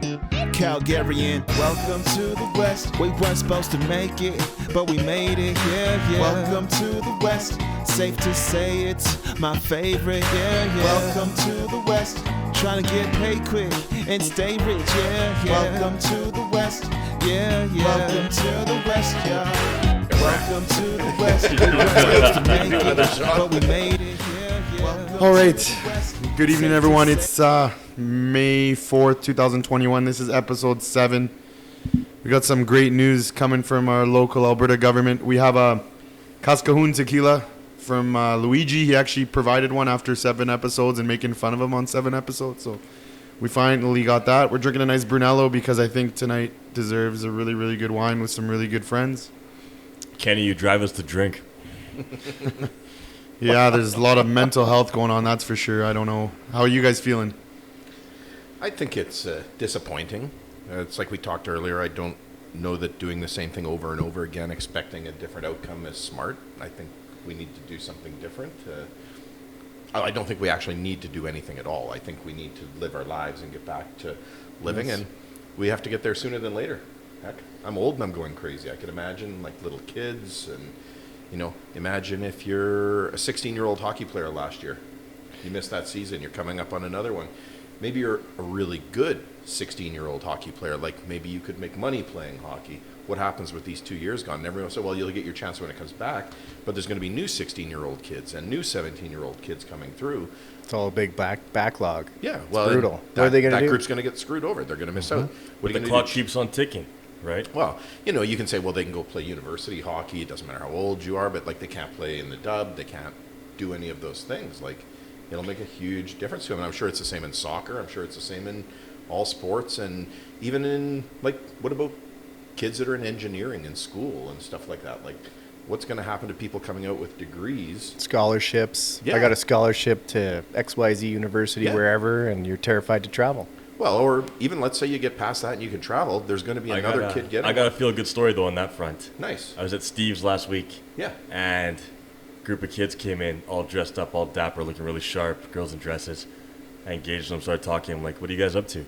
Calgarian, welcome to the West. We weren't supposed to make it, but we made it, yeah. Welcome to the West. Safe to say it's my favorite, yeah. Welcome to the West. Trying to get paid quick and stay rich, yeah. Welcome to the West, yeah. Welcome to the West, yeah. Welcome to the West. We weren't supposed to make it, but we made it, yeah. All right. Good evening, everyone. It's May 4th, 2021. This is episode 7. We got some great news coming from our local Alberta government. We have a Cascahoon tequila from Luigi. He actually provided one after 7 episodes and making fun of him on 7 episodes. So we finally got that. We're drinking a nice Brunello because I think tonight deserves a really, really good wine with some really good friends. Kenny, you drive us to drink. Yeah, there's a lot of mental health going on, that's for sure. I don't know. How are you guys feeling? I think it's disappointing. It's like we talked earlier. I don't know that doing the same thing over and over again, expecting a different outcome, is smart. I think we need to do something different. I don't think we actually need to do anything at all. I think we need to live our lives and get back to living, Yes. and we have to get there sooner than later. Heck, I'm old and I'm going crazy. I can imagine like little kids, and imagine if you're a 16-year-old hockey player last year. You missed that season. You're coming up on another one. Maybe you're a really good 16-year-old hockey player. Like maybe you could make money playing hockey. What happens with these 2 years gone? And everyone said, well, you'll get your chance when it comes back. But there's going to be new 16-year-old kids and new 17-year-old kids coming through. It's all a big backlog. Yeah, well, it's brutal. What are they going to do? That group's going to get screwed over. They're going to miss out. What are The you clock gonna do? keeps on ticking, right? Well, you can say, well, they can go play university hockey. It doesn't matter how old you are, but like they can't play in the dub. They can't do any of those things. Like it'll make a huge difference to them. And I'm sure it's the same in soccer. I'm sure it's the same in all sports, and even in like, what about kids that are in engineering in school and stuff like that? Like, what's going to happen to people coming out with degrees? Scholarships. Yeah. I got a scholarship to XYZ University, Yeah. wherever, and you're terrified to travel. Well, or even let's say you get past that and you can travel. There's going to be another kid getting. I got a feel-good story, though, on that front. Nice. I was at Steve's last week. Yeah. And a group of kids came in, all dressed up, all dapper, looking really sharp, girls in dresses. I engaged them, started talking. I'm like, what are you guys up to?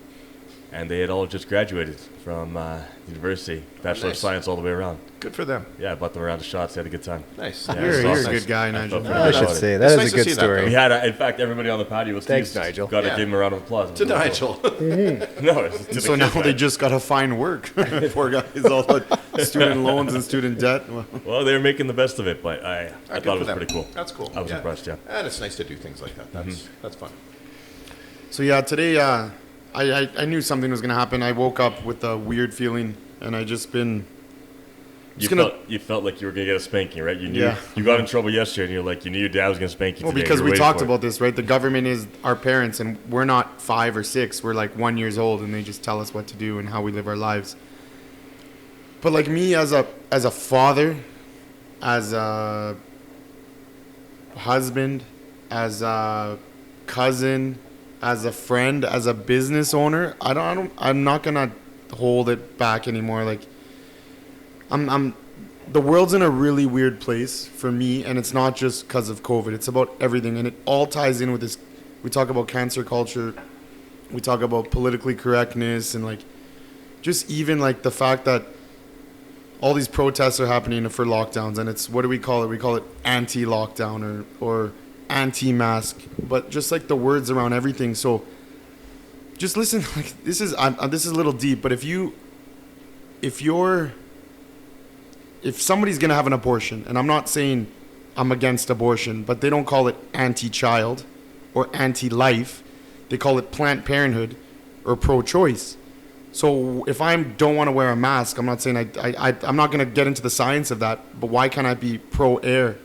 And they had all just graduated from university, Bachelor of Nice. Science all the way around. Good for them. Yeah, I bought them a round of shots. They had a good time. Nice. Yeah, You're it's a awesome. good guy, I Nigel. felt I pretty should good. say, It's that nice is to a good see that, story. though. We had, in fact, everybody on the patio was Thanks, Steve's. Nigel. Got to Yeah. give him a round of applause. To Nigel. No, it's to the So now kids, they right? just got to find work. Poor guys, all the student loans and student debt. Well, they were making the best of it, but I Good thought it for was them. pretty cool. That's cool. I was impressed, yeah. And it's nice to do things like that. That's fun. So yeah, today I knew something was going to happen. I woke up with a weird feeling, and I just been... You felt like you were going to get a spanking, right? You knew Yeah. you got in trouble yesterday, and you're like, you knew your dad was going to spank you Well, today. because You were we waiting talked for it. about this, right? The government is our parents, and we're not 5 or 6. We're like 1 year old, and they just tell us what to do and how we live our lives. But like me as a father, as a husband, as a cousin, as a friend, as a business owner, I'm not gonna hold it back anymore. Like the world's in a really weird place for me, and it's not just because of COVID. It's about everything, and it all ties in with this. We talk about cancer culture, we talk about politically correctness, and like just even like the fact that all these protests are happening for lockdowns, and it's, what do we call it? We call it anti-lockdown or anti-mask, but just like the words around everything. So just listen. Like this is a little deep, but if somebody's gonna have an abortion, and I'm not saying I'm against abortion, but they don't call it anti-child or anti-life. They call it Planned Parenthood or pro-choice. So if I don't want to wear a mask, I'm not saying I'm not going to get into the science of that, but why can't I be pro-air?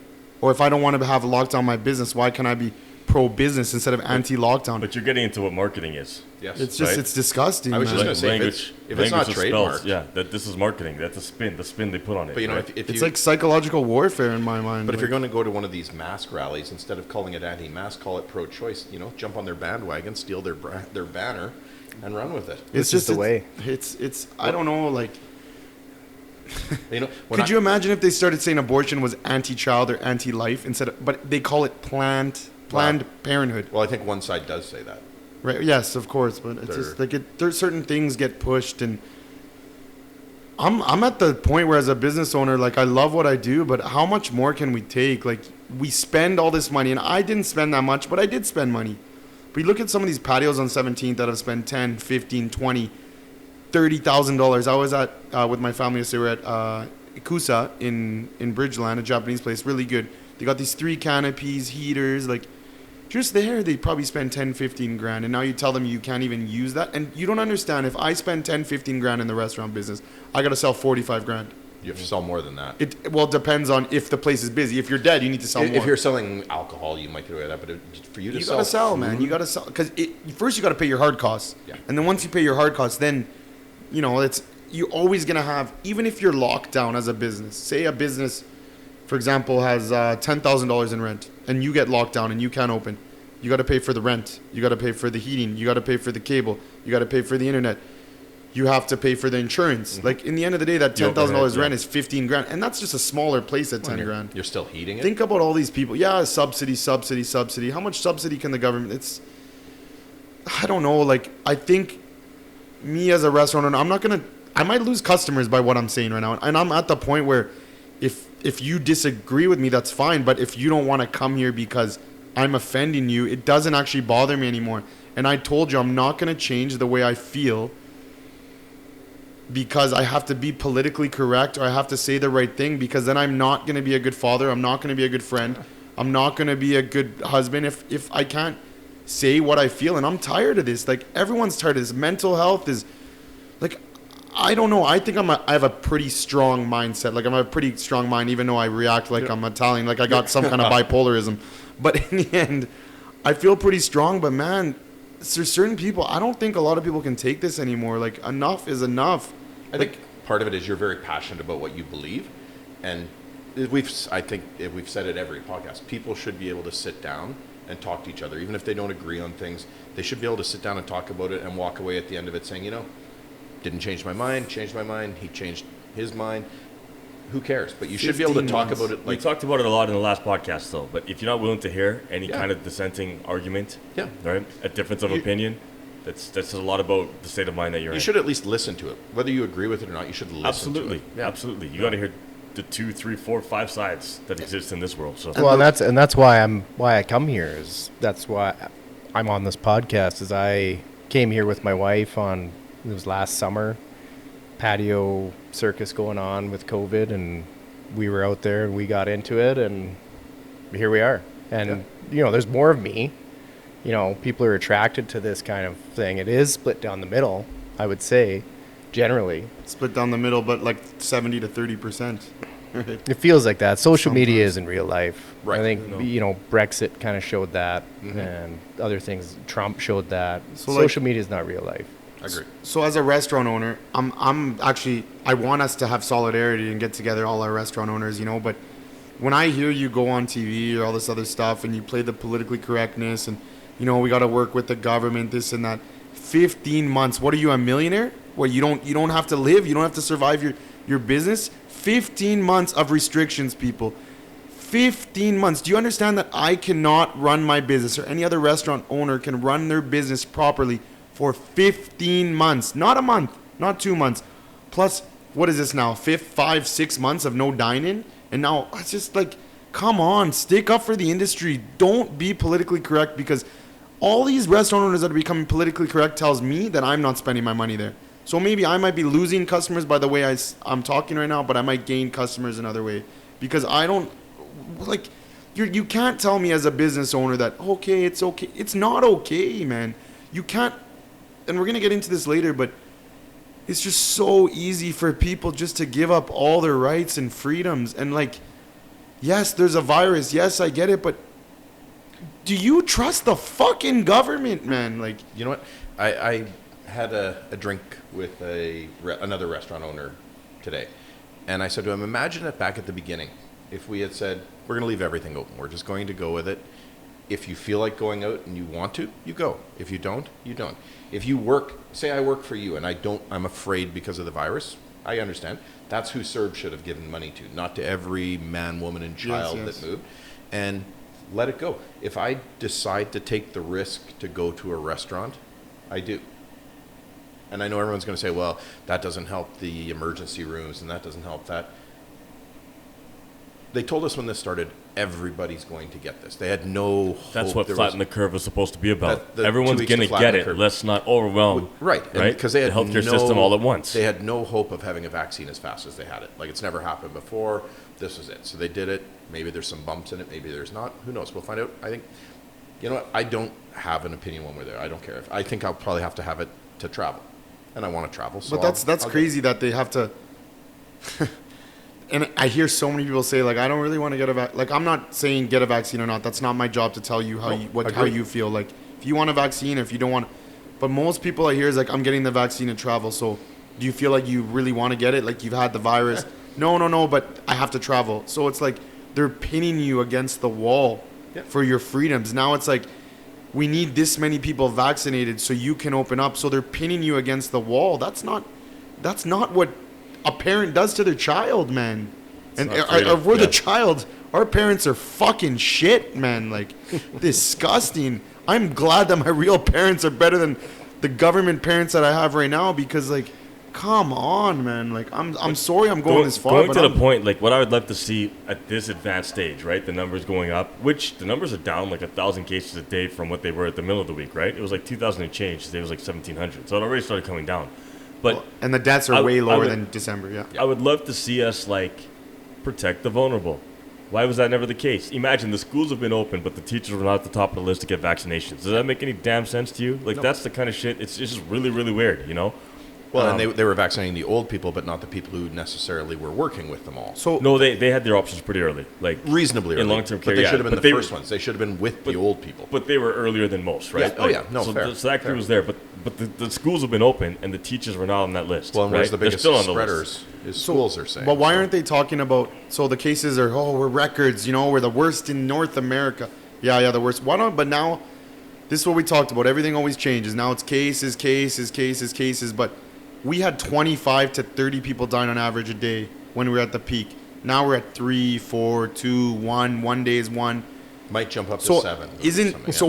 Or if I don't want to have a lockdown my business, why can't I be pro-business instead of anti-lockdown? But you're getting into what marketing is. Yes. It's just, right? it's disgusting. I was just man. gonna say, if it's not that spells, trademarked. yeah, that this is marketing. That's the spin they put on it. But right? if It's you, like psychological warfare in my mind. but if Like, you're going to go to one of these mask rallies, instead of calling it anti-mask, call it pro-choice. Jump on their bandwagon, steal their banner, and run with it. it's just the way. It's I don't know, like, When could you imagine if they started saying abortion was anti-child or anti-life but they call it Planned Parenthood? Well, I think one side does say that. Right. Yes, of course, but it's just like there's certain things get pushed, and I'm at the point where as a business owner, like I love what I do, but how much more can we take? Like we spend all this money, and I didn't spend that much, but I did spend money. But you look at some of these patios on 17th that have spent 10, 15, 20, $30,000. I was at with my family yesterday. We were at Ikusa in Bridgeland, a Japanese place, really good. They got these 3 canopies, heaters, like. Just there, they probably spend 10, 15 grand. And now you tell them you can't even use that. And you don't understand, if I spend 10, 15 grand in the restaurant business, I got to sell 45 grand. You have to sell more than that. It depends on if the place is busy. If you're dead, you need to sell more. If you're selling alcohol, you might get away with that. But for you to sell, you got to sell, man. You got to sell. Because first you got to pay your hard costs. Yeah. And then once you pay your hard costs, then, you're always going to have, even if you're locked down as a business, say a business, for example, has $10,000 in rent, and you get locked down and you can't open. You got to pay for the rent. You got to pay for the heating. You got to pay for the cable. You got to pay for the internet. You have to pay for the insurance. Mm-hmm. Like in the end of the day, that $10,000 rent is 15 grand, and that's just a smaller place at 10 grand. You're still heating it. Think about all these people. Yeah, subsidy. How much subsidy can the government? I don't know. Like I think me as a restaurant owner, I might lose customers by what I'm saying right now, and I'm at the point where if you disagree with me, that's fine. But if you don't want to come here because I'm offending you, it doesn't actually bother me anymore. And I told you I'm not going to change the way I feel because I have to be politically correct or I have to say the right thing, because then I'm not going to be a good father. I'm not going to be a good friend. I'm not going to be a good husband if I can't say what I feel. And I'm tired of this. Like everyone's tired of this. Mental health is like, I don't know. I think I have a pretty strong mindset. Like I'm a pretty strong mind, even though I react like I'm Italian, like I got some kind of bipolarism. But in the end, I feel pretty strong. But man, there's certain people, I don't think a lot of people can take this anymore. Like enough is enough. I think part of it is you're very passionate about what you believe. And I think we've said it every podcast. People should be able to sit down and talk to each other. Even if they don't agree on things, they should be able to sit down and talk about it and walk away at the end of it saying, didn't change my mind, changed my mind, he changed his mind. Who cares? But you should be able to talk about it. We talked about it a lot in the last podcast, though. But if you're not willing to hear any kind of dissenting argument, right, a difference of opinion, that says a lot about the state of mind that you're in. You should at least listen to it. Whether you agree with it or not, you should listen to it. Yeah, absolutely. You got to hear the 2, 3, 4, 5 sides that exist in this world. So. Well, and that's why I come here. That's why I'm on this podcast. Is I came here with my wife it was last summer. Patio circus going on with COVID, and we were out there and we got into it, and here we are. And there's more of me. People are attracted to this kind of thing. It is split down the middle, I would say, generally. Split down the middle, but like 70 to 30%. It feels like that. Social media isn't real life. Right. I think Brexit kind of showed that, and other things. Trump showed that. So social media is not real life. I agree. So as a restaurant owner, I want us to have solidarity and get together, all our restaurant owners, but when I hear you go on TV or all this other stuff and you play the politically correctness and, we got to work with the government, this and that, 15 months, what are you, a millionaire? Where you don't have to live, you don't have to survive your business? 15 months of restrictions, people. 15 months. Do you understand that I cannot run my business, or any other restaurant owner can run their business properly for 15 months, not a month, not 2 months. Plus, what is this now? 5, 6 months of no dine-in? And now it's just like, come on, stick up for the industry. Don't be politically correct, because all these restaurant owners that are becoming politically correct tells me that I'm not spending my money there. So maybe I might be losing customers by the way I'm talking right now, but I might gain customers another way, because I don't, like, you can't tell me as a business owner that, okay, it's okay. It's not okay, man. You can't. And we're going to get into this later, but it's just so easy for people just to give up all their rights and freedoms. And like, yes, there's a virus. Yes, I get it. But do you trust the fucking government, man? Like, you know what? I had a drink with another restaurant owner today. And I said to him, imagine it back at the beginning. If we had said, we're going to leave everything open. We're just going to go with it. If you feel like going out and you want to, you go. If you don't, you don't. If you work, say I work for you and I'm afraid because of the virus, I understand. That's who CERB should have given money to, not to every man, woman, and child that moved. And let it go. If I decide to take the risk to go to a restaurant, I do. And I know everyone's going to say, well, that doesn't help the emergency rooms and that doesn't help that. They told us when this started, everybody's going to get this. They had no hope. That's what flatten the curve is supposed to be about. The Everyone's 2 weeks going to to flatten get the it. curve. Let's not overwhelm. Right. Because they had the healthcare system all at once. They had no hope of having a vaccine as fast as they had it. Like, it's never happened before. This was it. So they did it. Maybe there's some bumps in it. Maybe there's not. Who knows? We'll find out. I think, you know what? I don't have an opinion one way or the other. I don't care. I think I'll probably have to have it to travel. And I want to travel. So But that's crazy that they have to. And I hear so many people say, like, I don't really want to get a vaccine. Like, I'm not saying get a vaccine or not. That's not my job to tell you how how you feel. Like, if you want a vaccine, if you don't want. But most people I hear is like, I'm getting the vaccine to travel. So, do you feel like you really want to get it? Like, you've had the virus? No. But I have to travel. So it's like they're pinning you against the wall for your freedoms. Now it's like, we need this many people vaccinated so you can open up. So they're pinning you against the wall. That's not what a parent does to their child, man. And if we're the child, our parents are fucking shit, man. Like, disgusting. I'm glad that my real parents are better than the government parents that I have right now, because, like, come on, man. Like, I'm sorry I'm going this far. Going to the point, like, what I would love to see at this advanced stage, right? The numbers going up, which the numbers are down like 1,000 cases a day from what they were at the middle of the week, right? It was like 2,000 and change. Today was like 1,700. So it already started coming down. But and the deaths are way lower than December, yeah. I would love to see us, like, protect the vulnerable. Why was that never the case? Imagine the schools have been open, but the teachers were not at the top of the list to get vaccinations. Does that make any damn sense to you? Like, that's the kind of shit. It's just really, really weird, you know? Well, and they were vaccinating the old people, but not the people who necessarily were working with them all. So no, they had their options pretty early, like reasonably early. in long-term care. But they should have been the were, first ones. They should have been with the old people. But they were earlier than most, right? Yeah. Oh, yeah. No, so, fair. So that crew was there, but the schools have been open, and the teachers were not on that list. Well, and right? where's the biggest They're still on the spreaders? list. Schools are saying. But why aren't they talking about? So the cases are, we're records. You know, we're the worst in North America. Yeah, the worst. Why not? But now, this is what we talked about. Everything always changes. Now it's cases. But we had 25 to 30 people dying on average a day when we were at the peak. Now we're at 3, 4, 2, 1. One day is 1. Might jump up to 7.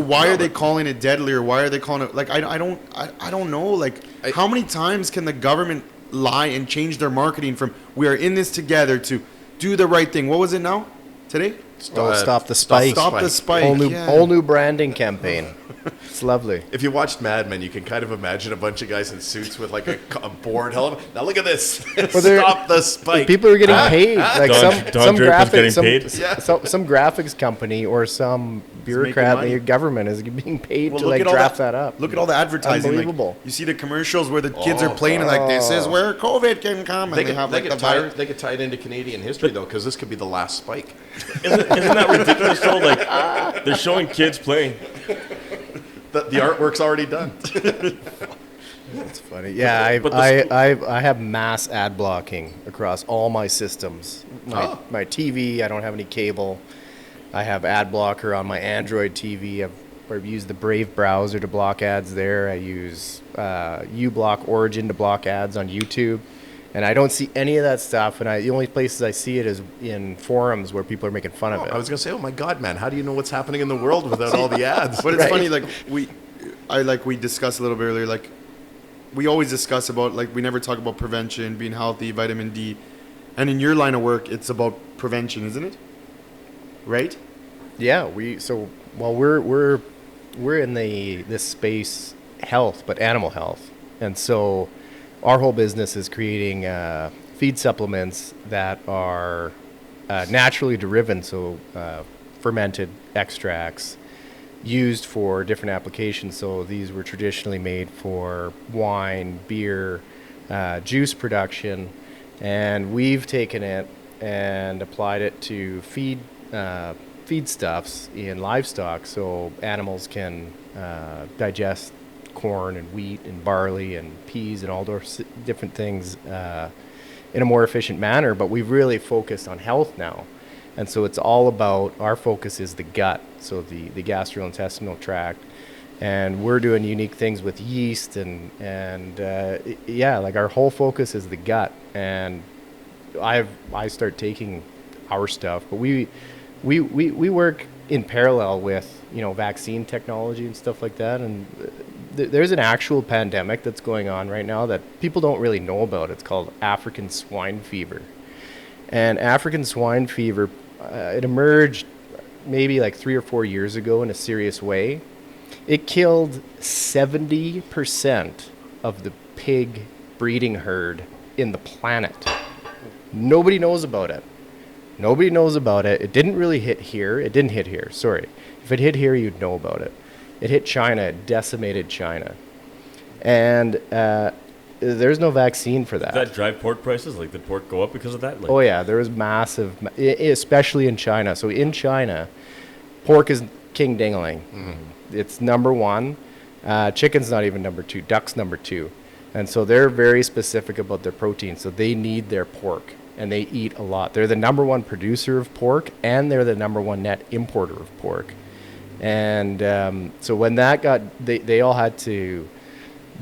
Why are they calling it deadly, or why are they calling it, like, I don't know, like, how many times can the government lie and change their marketing from we are in this together to do the right thing? What was it now today? Stop the spike. Stop the spike. Whole new branding campaign. It's lovely. If you watched Mad Men, you can kind of imagine a bunch of guys in suits with like a board helmet. Now look at this. Stop the spike. People are getting paid. Like some graphics company or some bureaucrat in the government is being paid to like draft that up. Look at all the advertising. Unbelievable. Like, you see the commercials where the kids are playing and like, this is where COVID can come. And they could tie it into Canadian history though, because this could be the last spike. Isn't that ridiculous though? Like, they're showing kids playing. The artwork's already done. That's funny. Yeah, I have mass ad blocking across all my systems. My TV, I don't have any cable. I have ad blocker on my Android TV. I've used the Brave browser to block ads there. I use uBlock Origin to block ads on YouTube. And I don't see any of that stuff. And the only places I see it is in forums where people are making fun of it. I was going to say, oh my God, man, how do you know what's happening in the world without all the ads? But it's funny, like we discussed a little bit earlier, like we always discuss about, like, we never talk about prevention, being healthy, vitamin D. And in your line of work, it's about prevention, isn't it? Right? Yeah, we're in this space health, but animal health. And so our whole business is creating feed supplements that are naturally derived, so fermented extracts used for different applications. So these were traditionally made for wine, beer, juice production, and we've taken it and applied it to feedstuffs in livestock, so animals can digest corn and wheat and barley and peas and all those different things in a more efficient manner. But we've really focused on health now, and so it's all about, our focus is the gut, so the gastrointestinal tract, and we're doing unique things with yeast and like our whole focus is the gut. And I start taking our stuff, but we work in parallel with, vaccine technology and stuff like that. And there's an actual pandemic that's going on right now that people don't really know about. It's called African swine fever. And African swine fever, it emerged maybe like 3 or 4 years ago in a serious way. It killed 70% of the pig breeding herd in the planet. Nobody knows about it. It didn't really hit here. It didn't hit here, sorry. If it hit here, you'd know about it. It hit China. It decimated China. And there's no vaccine for that. Did that drive pork prices? Like, did pork go up because of that? Like, oh, yeah. There was massive, especially in China. So in China, pork is king ding-a-ling. Mm-hmm. It's number one. Chicken's not even number two. Duck's number two. And so they're very specific about their protein. So they need their pork. And they eat a lot. They're the number one producer of pork, and they're the number one net importer of pork. And so when that they all had to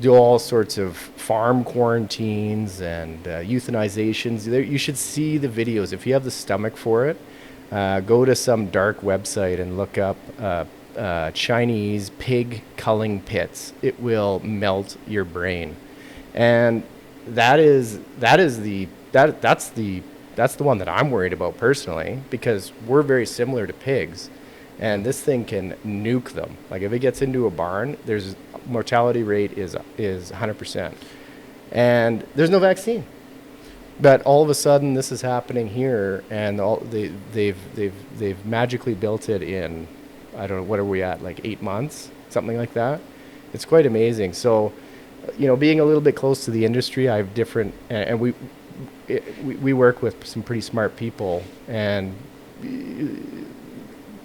do all sorts of farm quarantines and euthanizations. You should see the videos. If you have the stomach for it, go to some dark website and look up Chinese pig culling pits. It will melt your brain. And that's the one that I'm worried about personally, because we're very similar to pigs, and this thing can nuke them. Like if it gets into a barn, there's mortality rate is 100%, and there's no vaccine. But all of a sudden, this is happening here, and they've magically built it in, I don't know, what are we at, like 8 months, something like that. It's quite amazing. So, being a little bit close to the industry, I have different, and we work with some pretty smart people, and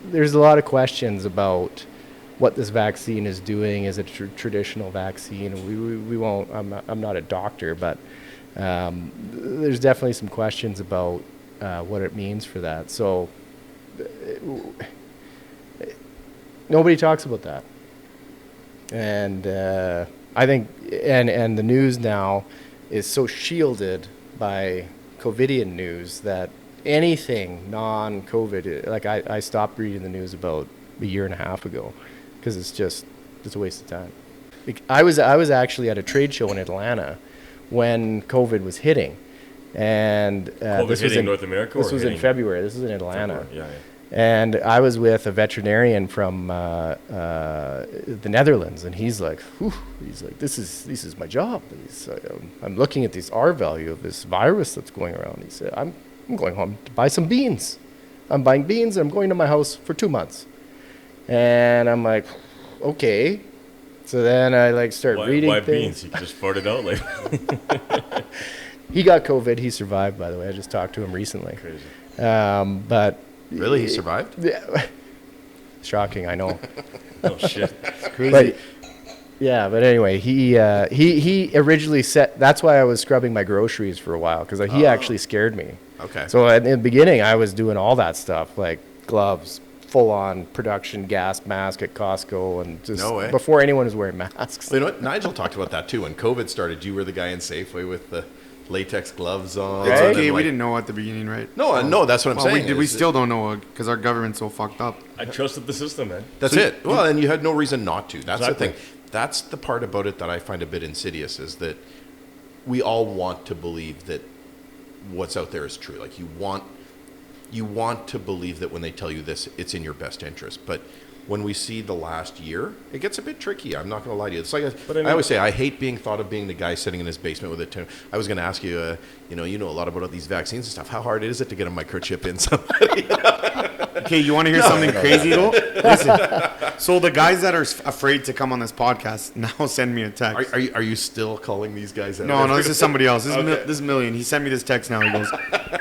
there's a lot of questions about what this vaccine is doing. Is it a traditional vaccine? We won't. I'm not a doctor, but there's definitely some questions about what it means for that. So nobody talks about that, and I think, and the news now is so shielded by COVIDian news that anything non-COVID, like I stopped reading the news about a year and a half ago, because it's a waste of time. I was actually at a trade show in Atlanta when COVID was hitting, and this was in North America. This was in February. This was in Atlanta. Yeah. And I was with a veterinarian from the Netherlands, and he's like, this is my job. I'm looking at this R value of this virus that's going around. He said, I'm going home to buy some beans. I'm buying beans, and I'm going to my house for 2 months. And I'm like, okay. So then I start reading why things. Beans? You can just fart it out like. He got COVID. He survived, by the way. I just talked to him recently. Crazy. But really, he survived? Yeah. Shocking, I know. Oh shit. Crazy. But anyway, he originally said, that's why I was scrubbing my groceries for a while, because he actually scared me. Okay. So in the beginning, I was doing all that stuff, like gloves, full-on production gas mask at Costco, and just before anyone was wearing masks. Well, you know what? Nigel talked about that too. When COVID started, you were the guy in Safeway with the latex gloves on. It's okay. We didn't know at the beginning, right? No, that's what I'm saying. We still don't know because our government's so fucked up. I trusted the system, man. That's it. Well, and you had no reason not to. That's the thing. That's the part about it that I find a bit insidious, is that we all want to believe that what's out there is true. Like you want to believe that when they tell you this, it's in your best interest. But when we see the last year, it gets a bit tricky. I'm not going to lie to you. It's like I always say, I hate being thought of being the guy sitting in his basement with a tune. I was going to ask you, you know a lot about these vaccines and stuff. How hard is it to get a microchip in somebody? Okay, you want to hear something crazy though? Listen. So the guys that are afraid to come on this podcast now send me a text. Are you still calling these guys out? No, this is somebody else. This is Million. He sent me this text now. He goes,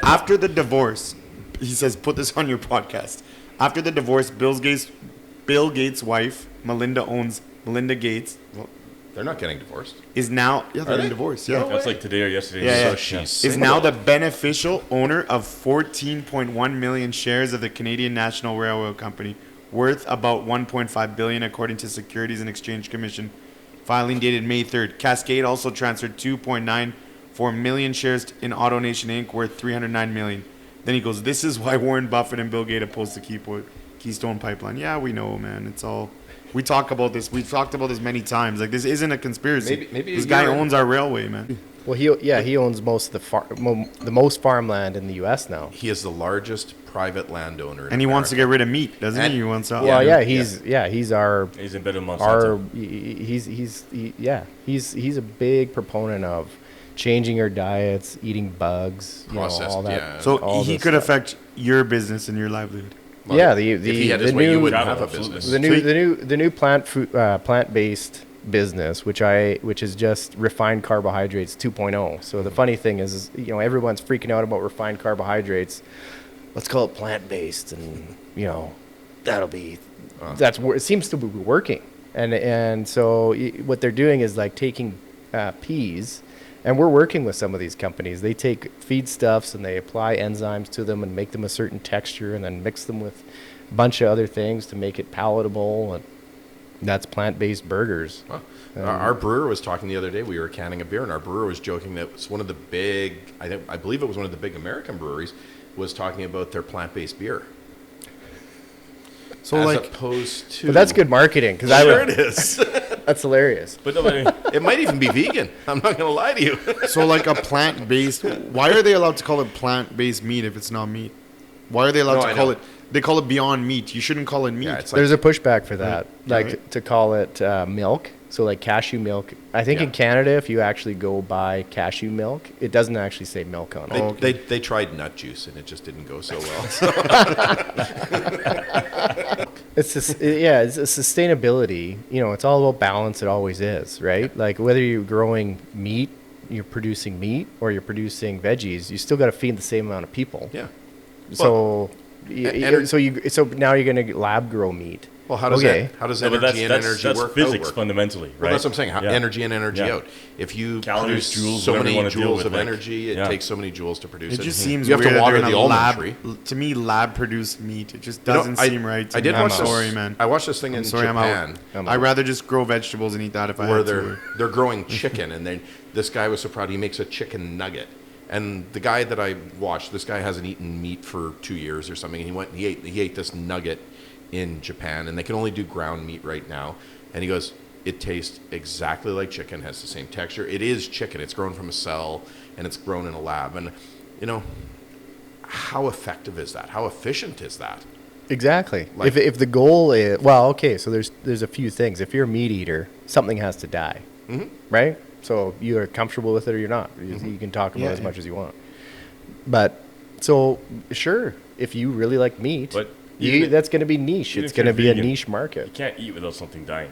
after the divorce, he says, put this on your podcast. After the divorce, Bill Gates' wife, Melinda Gates. Well, they're not getting divorced. Is now they're getting divorced. Yeah, that's like today or yesterday. Yeah, so she's is now the beneficial owner of 14.1 million shares of the Canadian National Railway Company, worth about 1.5 billion, according to Securities and Exchange Commission filing dated May 3rd. Cascade also transferred 2.94 million shares in AutoNation Inc., worth 309 million. Then he goes, this is why Warren Buffett and Bill Gates opposed to Keystone Pipeline. Yeah, we know, man. It's all. We talk about this. We've talked about this many times. Like, this isn't a conspiracy. Maybe this guy owns our railway, man. Well, he owns most of the most farmland in the U.S. now. He is the largest private landowner, And he wants to get rid of meat, doesn't he? He wants to. Well, yeah, he's our He's in bed with Monsanto. he's a big proponent of changing our diets, eating bugs, Processed, all that. yeah. So all he this could stuff. affect your business and your livelihood. Well, Yeah, if he had his the way, you new- wouldn't have a Absolutely. business. the new plant-based business, which is just refined carbohydrates 2.0. So the funny thing is, everyone's freaking out about refined carbohydrates. Let's call it plant-based, and that's where it seems to be working. And so what they're doing is like taking peas, and we're working with some of these companies. They take feedstuffs and they apply enzymes to them and make them a certain texture, and then mix them with a bunch of other things to make it palatable. And that's plant-based burgers. Well, our brewer was talking the other day. We were canning a beer, and our brewer was joking that it's one of the big, I believe it was one of the big American breweries, was talking about their plant-based beer. So, as like, opposed to... But that's good marketing, because Sure it is. That's hilarious. But no, I mean, It might even be vegan. I'm not going to lie to you. so like a plant-based. Why are they allowed to call it plant-based meat if it's not meat? Why are they allowed No, to I call know. it? They call it Beyond Meat. You shouldn't call it meat. Yeah, it's like, There's a pushback for that, Right. to call it milk. So like cashew milk. I think Yeah. in Canada, if you actually go buy cashew milk, it doesn't actually say milk on it. they tried nut juice, and it just didn't go so well. It's a sustainability. It's all about balance. It always is, right? Like whether you're growing meat, you're producing meat, or you're producing veggies, you still got to feed the same amount of people. Yeah. So, ener- so now you're going to lab grow meat. Well, how does Okay. that? How does no, but energy and energy that's work? physics outward? fundamentally, right? Well, that's what I'm saying. How, Yeah. Energy and energy Yeah. out. If you Calories, produce joules, so whatever many you wanna deal joules with, of like, energy, it yeah. takes so many joules to produce it. It just seems you have weird to water that they're the gonna almond lab. tree. To me, lab-produced meat. It just You know, doesn't seem right. To I did me. watch I'm this. sorry, man. I watched this thing in I'm sorry, Japan I'm out. I'd rather just grow vegetables and eat that if I where had they're to. they're growing chicken, and then this guy was so proud he makes a chicken nugget. And the guy that I watched, this guy hasn't eaten meat for 2 years or something. And he ate this nugget in Japan, and they can only do ground meat right now. And he goes, it tastes exactly like chicken, has the same texture. It is chicken. It's grown from a cell, and it's grown in a lab. And how effective is that? How efficient is that? Exactly. Like- if the goal is okay, so there's a few things. If you're a meat eater, something has to die, right? So you're comfortable with it or you're not. You can talk about it as much as you want. But so sure, if you really like meat, But even if- that's going to be niche. even It's if you're going to be a vegan, niche market. You can't eat without something dying.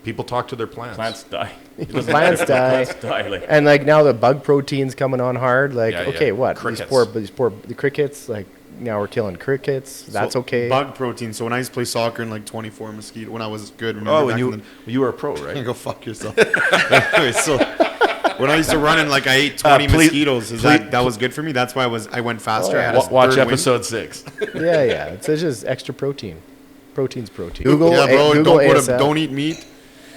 People talk to their plants. Plants die. Plants die. Plants die. Like, And like now the bug protein's coming on hard. Like Yeah, yeah. okay, what Crickets. these poor the crickets. Like now we're killing crickets. That's So, okay. Bug protein. So when I used to play soccer in like 24 mosquito, when I was good, remember Oh, back and in you were a pro, the, right? go fuck yourself. Anyway, so when I used to run and like I ate 20 please- mosquitoes, that was good for me. That's why I went faster. Oh, I yeah. had a Watch third win. episode 6. yeah. It's just extra protein. Protein's protein. Google, Yeah, bro. Google Don't ASF. don't eat meat.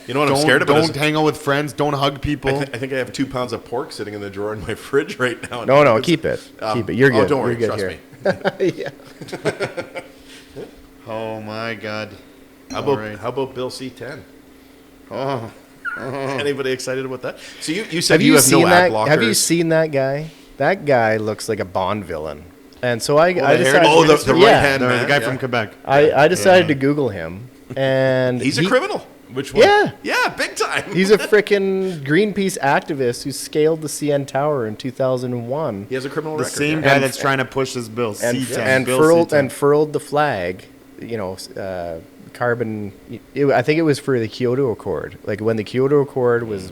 You know what I'm scared about? Don't hang out with friends. Don't hug people. I think I have 2 pounds of pork sitting in the drawer in my fridge right now. No, keep it. Keep it. You're good. Oh, don't worry. You're Trust good me. here. Yeah. Oh my god. How All about right. how about Bill C10? Oh. Anybody excited about that? So you said Have you you have seen no that? ad blockers. Have you seen that guy? That guy looks like a Bond villain. And so I the decided. hair- the right hand The man, guy yeah. from Quebec. I decided to Google him, and He's a criminal. which one? Yeah, Yeah, big time. he's a freaking Greenpeace activist who scaled the CN Tower in 2001 He has a criminal The record. same yeah. guy that's trying to push this bill. and C10. and Bill furled C10. and furled the flag. Carbon. I think it was for the Kyoto Accord. Like when the Kyoto Accord was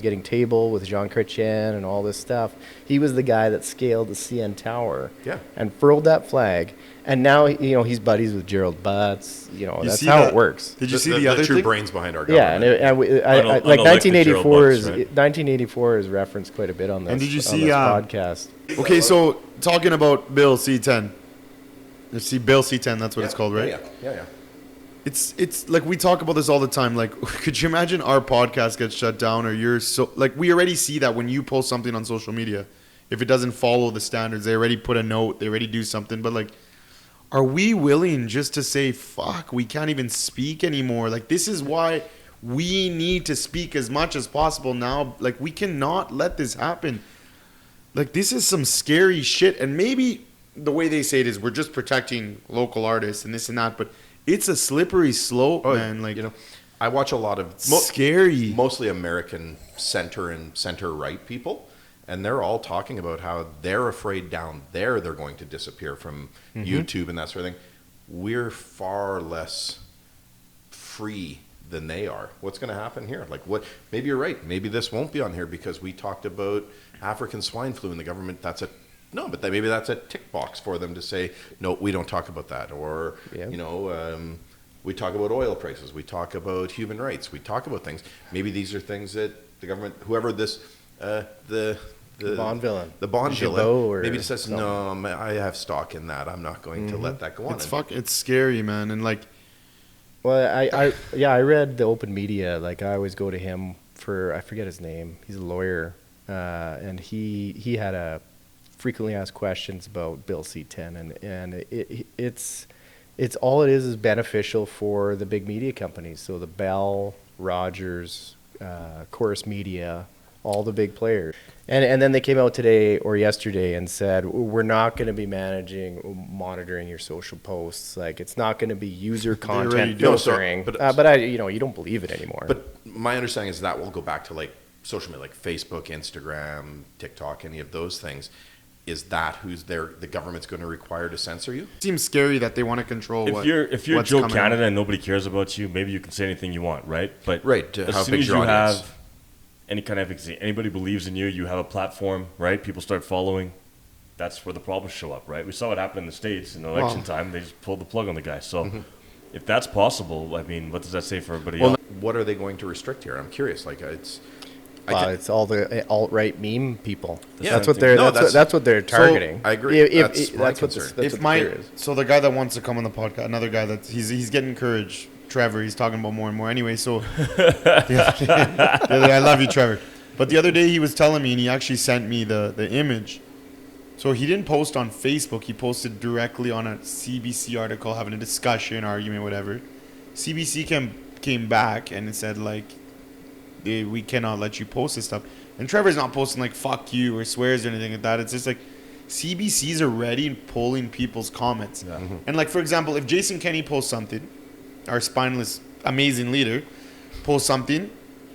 getting tabled with Jean Chrétien and all this stuff. He was the guy that scaled the CN Tower. Yeah. And furled that flag. And now he's buddies with Gerald Butts. You That's see how that- it works. Did you see the other true thing? brains behind our Yeah, government? like Unelected 1984 Gerald is Butts, right? 1984 is referenced quite a bit on this. And did you on see, this podcast? Okay, so talking about Bill C10. You see Bill C10, that's what it's called, right? Yeah. It's like we talk about this all the time. Like, could you imagine our podcast gets shut down, or you're so like we already see that when you post something on social media, if it doesn't follow the standards, they already put a note, they already do something. But like are we willing just to say, fuck, we can't even speak anymore? Like, this is why we need to speak as much as possible now. Like, we cannot let this happen. Like, this is some scary shit. And maybe the way they say it is we're just protecting local artists and this and that, but it's a slippery slope, man. Like, I watch a lot of scary, mostly American center and center right people, and they're all talking about how they're afraid down there they're going to disappear from YouTube and that sort of thing. We're far less free than they are. What's going to happen here? Like, what? Maybe you're right. Maybe this won't be on here because we talked about African swine flu and the government. Maybe that's a tick box for them to say, no, we don't talk about that. Or, we talk about oil prices. We talk about human rights. We talk about things. Maybe these are things that the government, whoever this, the Bond villain, maybe just says, no, I have stock in that. I'm not going to let that go on. It's scary, man. And like, well, I read the open media. Like, I always go to him for, I forget his name. He's a lawyer, and he had a frequently asked questions about Bill C-10, and it's all it is beneficial for the big media companies. So the Bell, Rogers, Chorus Media, all the big players. And then they came out today or yesterday and said, we're not going to be monitoring your social posts. Like, it's not going to be user content filtering. But you don't believe it anymore. But my understanding is that will go back to like social media, like Facebook, Instagram, TikTok, any of those things. Is that the government's going to require to censor you? It seems scary that they want to control if you're Joe Canada and nobody cares about you, maybe you can say anything you want, right? But as soon as you have any kind of anybody believes in you, you have a platform, right? People start following. That's where the problems show up, right? We saw what happened in the States in election time. They just pulled the plug on the guy. So if that's possible, I mean, what does that say for everybody else? What are they going to restrict here? I'm curious. Like, it's all the alt-right meme people. Yeah, that's what they're targeting. So, I agree. That's my that's concern. So the guy that wants to come on the podcast, another guy that he's getting encouraged, Trevor, he's talking about more and more. Anyway, so the other day, I love you, Trevor. But the other day he was telling me, and he actually sent me the image. So he didn't post on Facebook. He posted directly on a CBC article, having a discussion, argument, whatever. CBC came back and it said, like, we cannot let you post this stuff. And Trevor's not posting like fuck you or swears or anything like that. It's just like CBC's already pulling people's comments. Yeah. And like, for example, if Jason Kenney posts something, our spineless amazing leader posts something,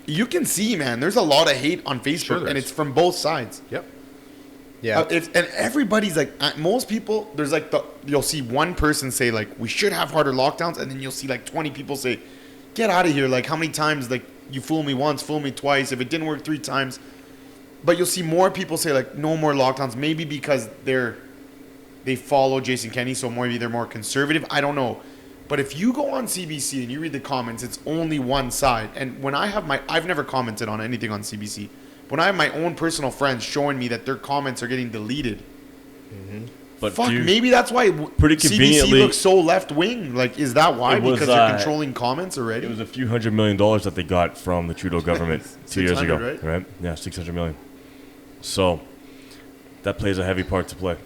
you can see, man, there's a lot of hate on Facebook, and it's from both sides. Yep. Yeah. And everybody's like, most people, there's like you'll see one person say like we should have harder lockdowns, and then you'll see like 20 people say, get out of here. Like, how many times, like, you fool me once, fool me twice. If it didn't work 3 times. But you'll see more people say, like, no more lockdowns. Maybe because they follow Jason Kenney, so maybe they're more conservative. I don't know. But if you go on CBC and you read the comments, it's only one side. And when I've never commented on anything on CBC. When I have my own personal friends showing me that their comments are getting deleted. But maybe that's why CBC looks so left-wing. Like, is that why? Because they're controlling comments already? It was a few $100 million that they got from the Trudeau government 2 years ago. Right? Yeah, $600 million. So that plays a heavy part to play.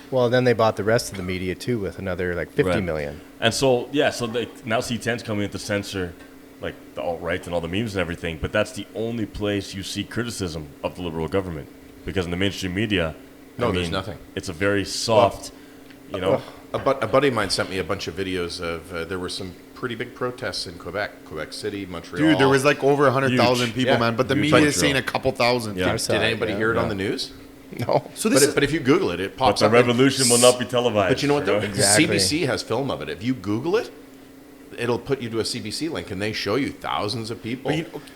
Well, then they bought the rest of the media, too, with another, like, $50 million. And so, now C10's coming in to censor, like, the alt-right and all the memes and everything. But that's the only place you see criticism of the Liberal government. Because in the mainstream media... there's nothing. It's a very soft, A buddy of mine sent me a bunch of videos of there were some pretty big protests in Quebec City, Montreal. Dude, there was like over 100,000 people, man. But the media is saying a couple thousand. Yeah. Did anybody hear it on the news? No. So but if you Google it pops up. But the revolution will not be televised. But you know what? Though? Exactly. CBC has film of it. If you Google it, it'll put you to a CBC link, and they show you thousands of people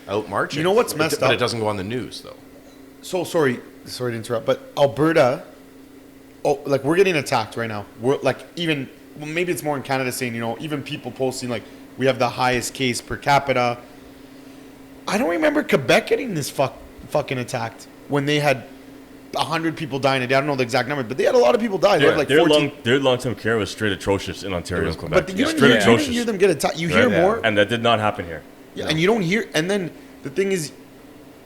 out marching. You know what's messed up? But it doesn't go on the news, though. So sorry to interrupt, but Alberta, we're getting attacked right now. We're like, even, well, maybe it's more in Canada saying, even people posting like we have the highest case per capita. I don't remember Quebec getting this fucking attacked when they had 100 people dying a day. I don't know the exact number, but they had a lot of people die. They had like 14. Their long-term care was straight atrocious in Ontario and Quebec. But you didn't hear them get attacked. You hear more. And that did not happen here. Yeah, and you don't hear. And then the thing is,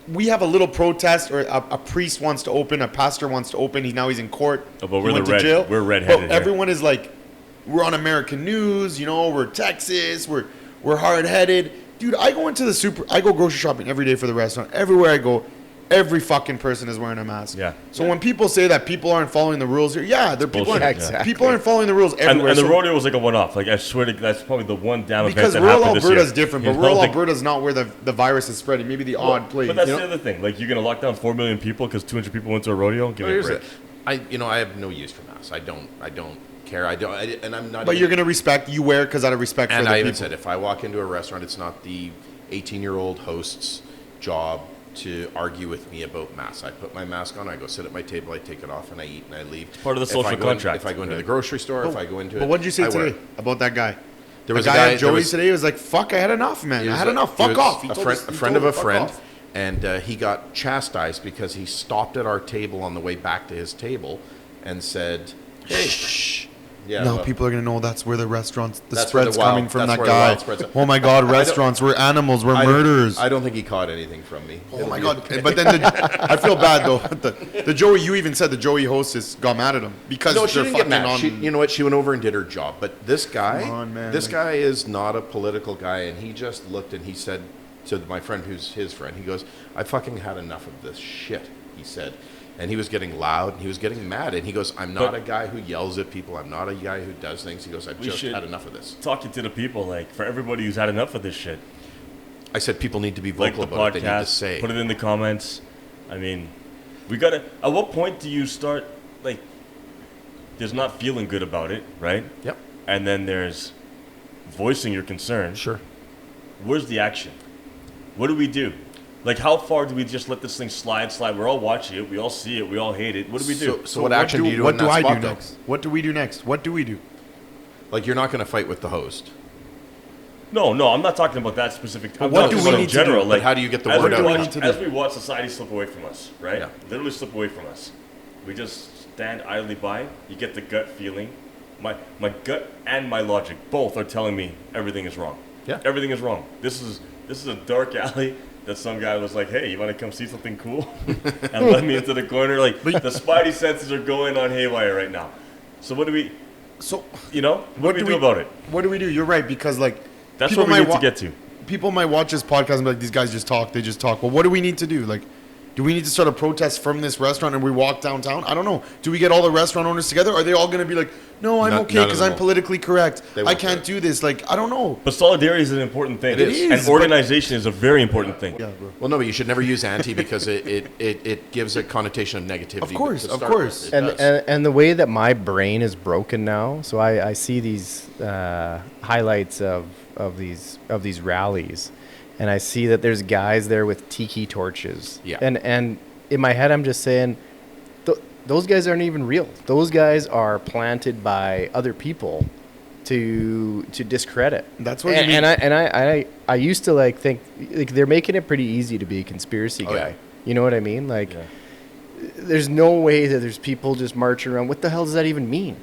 we have a little protest, or a priest wants to open, a pastor wants to open. He's in court. Oh, but we're in jail. We're red-headed. But everyone is like, we're on American news, you know, we're Texas, we're hard-headed. Dude, I go grocery shopping every day for the restaurant. Everywhere I go, every fucking person is wearing a mask. Yeah. So when people say that people aren't following the rules here, Bullshit. people aren't following the rules everywhere. And the So- rodeo was like a one-off. Like I swear to, that's probably the one damn event because that rural happened this Alberta year. is different, You but know, rural like- Alberta is not where the virus is spreading. Maybe the odd place. But that's you know? the other thing. Like you're gonna lock down 4 million people because 200 people went to a rodeo. Give me a Here's break. it. I have no use for masks. I don't care. And I'm not. But even, you're gonna respect. You wear because out of respect And for the I even people. said, if I walk into a restaurant, it's not the 18-year-old host's job to argue with me about masks. I put my mask on, I go sit at my table, I take it off, and I eat and I leave. It's part of the social contract. If I go into the grocery store, if I go into But what did you say I wear today it. about that guy? There was a a guy guy at Joey's there was- today. He was like, "Fuck, I had enough, man. He I was had a- enough. he Fuck was off." He A told friend, us- a he friend told of a him, "Fuck friend, off." and he got chastised because he stopped at our table on the way back to his table and said, "Hey, shh." Yeah, Now well, people are gonna know that's where the restaurants, the That's where the spread's wild- coming from. that's That where the guy. wild spread's at. Oh my God, restaurants. We're animals. We're I don't- murderers. I don't think he caught anything from me. Oh my God! But then I feel bad though. The Joey, you even said the Joey hostess got mad at him because No, she they're didn't get fucking mad. on. She, you know what? She went over and did her job. But this guy, Come on, man. this guy is not a political guy, and he just looked and he said to my friend, who's his friend, he goes, "I fucking had enough of this shit." He said, and he was getting loud and he was getting mad, and he goes, "I'm not a guy who yells at people. I'm not a guy who does things." He goes, "I've just should- had enough of this." Talking to the people, like for everybody who's had enough of this shit. I said, people need to be Like vocal the about it. They need to podcast, say. put it in the comments. I mean, we gotta. At what point do you start like? There's not feeling good about it, right? Yep. And then there's voicing your concern. Sure. Where's the action? What do we do? Like, how far do we just let this thing slide? We're all watching it. We all see it. We all hate it. What do we do? So what action do you do What in do that I spot, do though? next? What do we do next? What do we do? Like, you're not going to fight with the host. No, I'm not talking about that specific. I'm what talking do we about need in to do? general. But Like, how do you get the as word we out? watch- What do we need to As do? we watch society slip away from us, right? Yeah. Literally slip away from us. We just stand idly by. You get the gut feeling. My gut and my logic both are telling me everything is wrong. Yeah. Everything is wrong. This is a dark alley that some guy was like, "Hey, you want to come see something cool?" and let me into the corner. Like the spidey senses are going on haywire right now. So what do we? So What do we do about it? What do we do? You're right, because like That's people what we might need to get to. People might watch this podcast and be like, "These guys just talk. They just talk." Well, what do we need to do? Like, do we need to start a protest from this restaurant and we walk downtown? I don't know. Do we get all the restaurant owners together? Are they all going to be like, "No, I'm okay None of because them I'm will. politically correct. They I won't can't do do this." Like, I don't know. But solidarity is an important thing. It is. And organization is a very important thing. Yeah, bro. Well, no, but you should never use anti because it gives a connotation of negativity. Of course, to of start course. with. It does. And the way that my brain is broken now, so I see these highlights of these rallies, and I see that there's guys there with tiki torches. Yeah. And in my head, I'm just saying, those guys aren't even real. Those guys are planted by other people to discredit. That's what you mean. And I used to like think like they're making it pretty easy to be a conspiracy Oh, guy. yeah. You know what I mean? Like. Yeah. There's no way that there's people just marching around. What the hell does that even mean?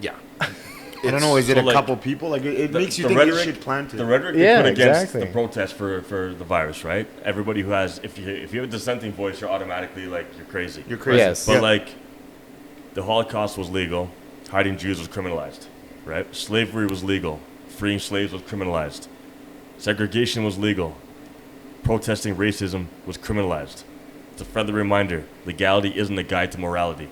Yeah. I don't know. Is it so, a like, couple people? Like, it makes you the think rhetoric, this shit planted. The rhetoric Yeah, they put against exactly. the protest for the virus, right? Everybody who has, if you have a dissenting voice, you're automatically like, you're crazy. You're crazy. Yes. But Yeah. like, the Holocaust was legal, hiding Jews was criminalized, right? Slavery was legal, freeing slaves was criminalized, segregation was legal, protesting racism was criminalized. It's a friendly reminder: legality isn't a guide to morality.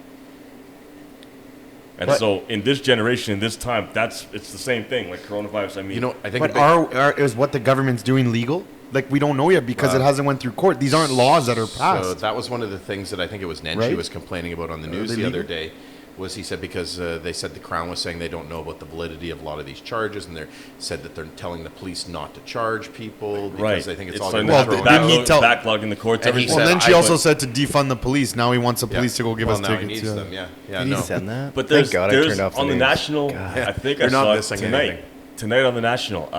And But- so, in this generation, in this time, it's the same thing. Like coronavirus, I mean, You know, I think. But a big- is what the government's doing legal? Like, we don't know yet because it hasn't went through court. These aren't laws that are passed. So that was one of the things that I think it was Nenshi Right? was complaining about on the news they the other legal? day. Was he said because they said the Crown was saying they don't know about the validity of a lot of these charges, and they said that they're telling the police not to charge people because right? they think it's all like going to Well, be they thrown need out. to- backlog in the courts. And he everything. Well, said, then she I also would- said to defund the police. Now he wants the Yeah. police to go give Well, us now tickets. he needs yeah. them. Yeah, Did no. he send that? But Thank God I there's turned off on the news. national. God. I think You're I not saw it missing tonight. anything. Tonight on the national,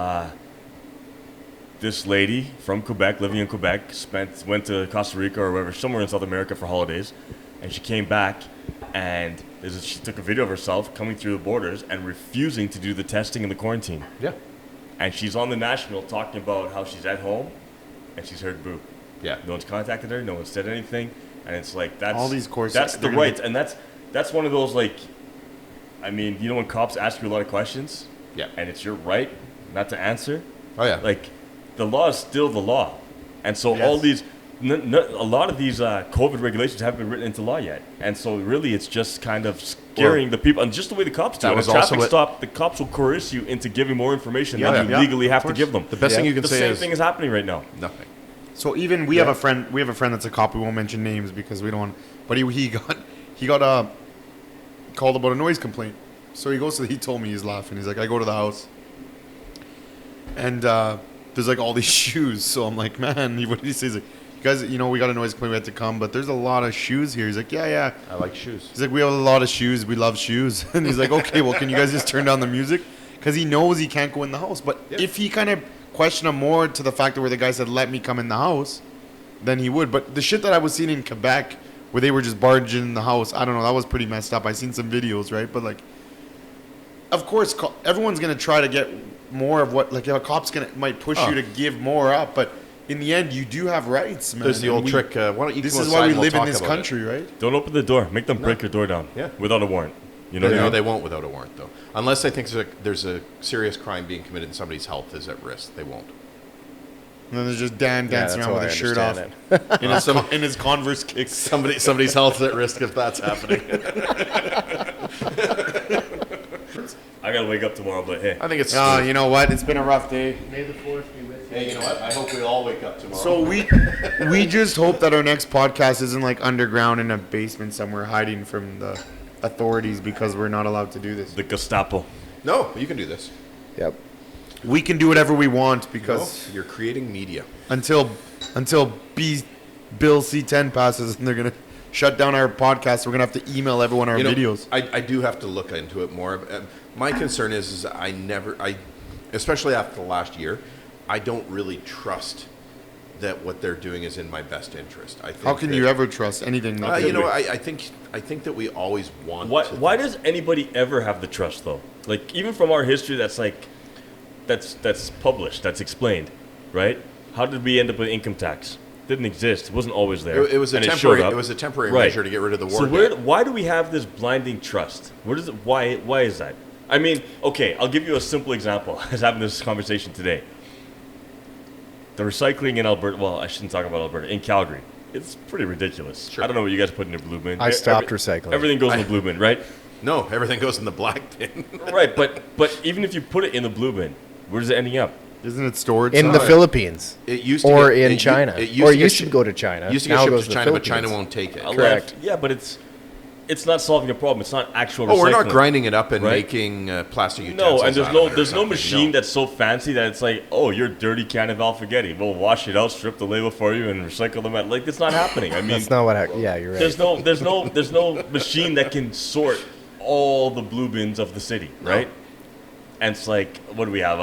this lady from Quebec, living in Quebec, went to Costa Rica or wherever, somewhere in South America for holidays, and she came back, and she took a video of herself coming through the borders and refusing to do the testing and the quarantine. Yeah, And she's on the national talking about how she's at home, and she's heard boo. yeah. No one's contacted her. No one said anything, and it's like that's All these courses, That's the they're gonna right, and that's one of those like I mean, you know when cops ask you a lot of questions? Yeah. And it's your right not to answer? Oh, yeah. Like, the law is still the law. And so Yes. all these, a lot of these COVID regulations haven't been written into law yet. And so really it's just kind of scaring the people. And just the way the cops do That it. was A traffic also stop, the cops will coerce you into giving more information Yeah, than you yeah. legally have to course. give them. The best thing you can The say same is thing is happening right now. nothing. So even we have a friend that's a cop. We won't mention names because we don't want. But he got called about a noise complaint. So he told me, he's laughing. He's like, I go to the house, and there's like all these shoes. So I'm like, man, what did he say? He's like, you guys, we got a noise complaint. We had to come, but there's a lot of shoes here. He's like, yeah. I like shoes. He's like, we have a lot of shoes. We love shoes. And he's like, okay, well, can you guys just turn down the music? Because he knows he can't go in the house. But if he kind of questioned him more to the fact where the guy said, let me come in the house, then he would. But the shit that I was seeing in Quebec where they were just barging in the house, I don't know, that was pretty messed up. I seen some videos, right? But like, of course, everyone's going to try to get more of what, like, a cop's might push you to give more up. But in the end, you do have rights, man. There's the And old trick. Why don't you This come is outside why we and we'll live in talk this about it. country, right? Don't open the door. Make them break your door down. Yeah. Without a warrant. You know what I No, mean? they won't without a warrant, though. Unless they think there's a serious crime being committed and somebody's health is at risk. They won't. And then there's just Dan dancing that's around how with I his shirt off understand in his Converse kicks. Somebody's health is at risk if that's happening. I gotta wake up tomorrow, but hey. I think it's. Oh, you know what? It's been a rough day. Hey, you know what? I hope we all wake up tomorrow. So we just hope that our next podcast isn't like underground in a basement somewhere hiding from the authorities because we're not allowed to do this. The Gestapo. No, you can do this. Yep. We can do whatever we want because You're creating media. until Bill C10 passes and they're gonna shut down our podcast, we're gonna have to email everyone our videos. I do have to look into it more. My concern is especially after the last year, I don't really trust that what they're doing is in my best interest. I think How can you ever trust anything? I think that we always want. Why does anybody ever have the trust though? Like even from our history, that's published, that's explained, right? How did we end up with income tax? Didn't exist. It wasn't always there. It was a and temporary. showed up. It was a temporary Right. measure to get rid of the war. So debt. why do we have this blinding trust? Where does it? Why is that? I mean, okay, I'll give you a simple example. I was having this conversation today. The recycling in Alberta. Well, I shouldn't talk about Alberta. In Calgary, it's pretty ridiculous. Sure. I don't know what you guys put in your blue bin. I stopped recycling. Everything goes in the blue bin, right? No, everything goes in the black bin. Right, but even if you put it in the blue bin, where's it ending up? Isn't it stored In the somewhere? Philippines. It used to Or get- in it u- China. it Or to used get to go to China. Used to Now get it goes shipped to to China, but Philippines. China won't take it. Correct. Yeah, but it's not solving a problem. It's not actual. Oh, we're not recycling. grinding it up and Right? making plastic utensils. No, and out of it or there's no something. machine No. that's so fancy that it's like, oh, you're a dirty can of Alphagetti. We'll wash it out, strip the label for you, and recycle them out. Like it's not happening. I mean, That's not what yeah, you're right. there's no machine that can sort all the blue bins of the city, right? And it's like, what do we have?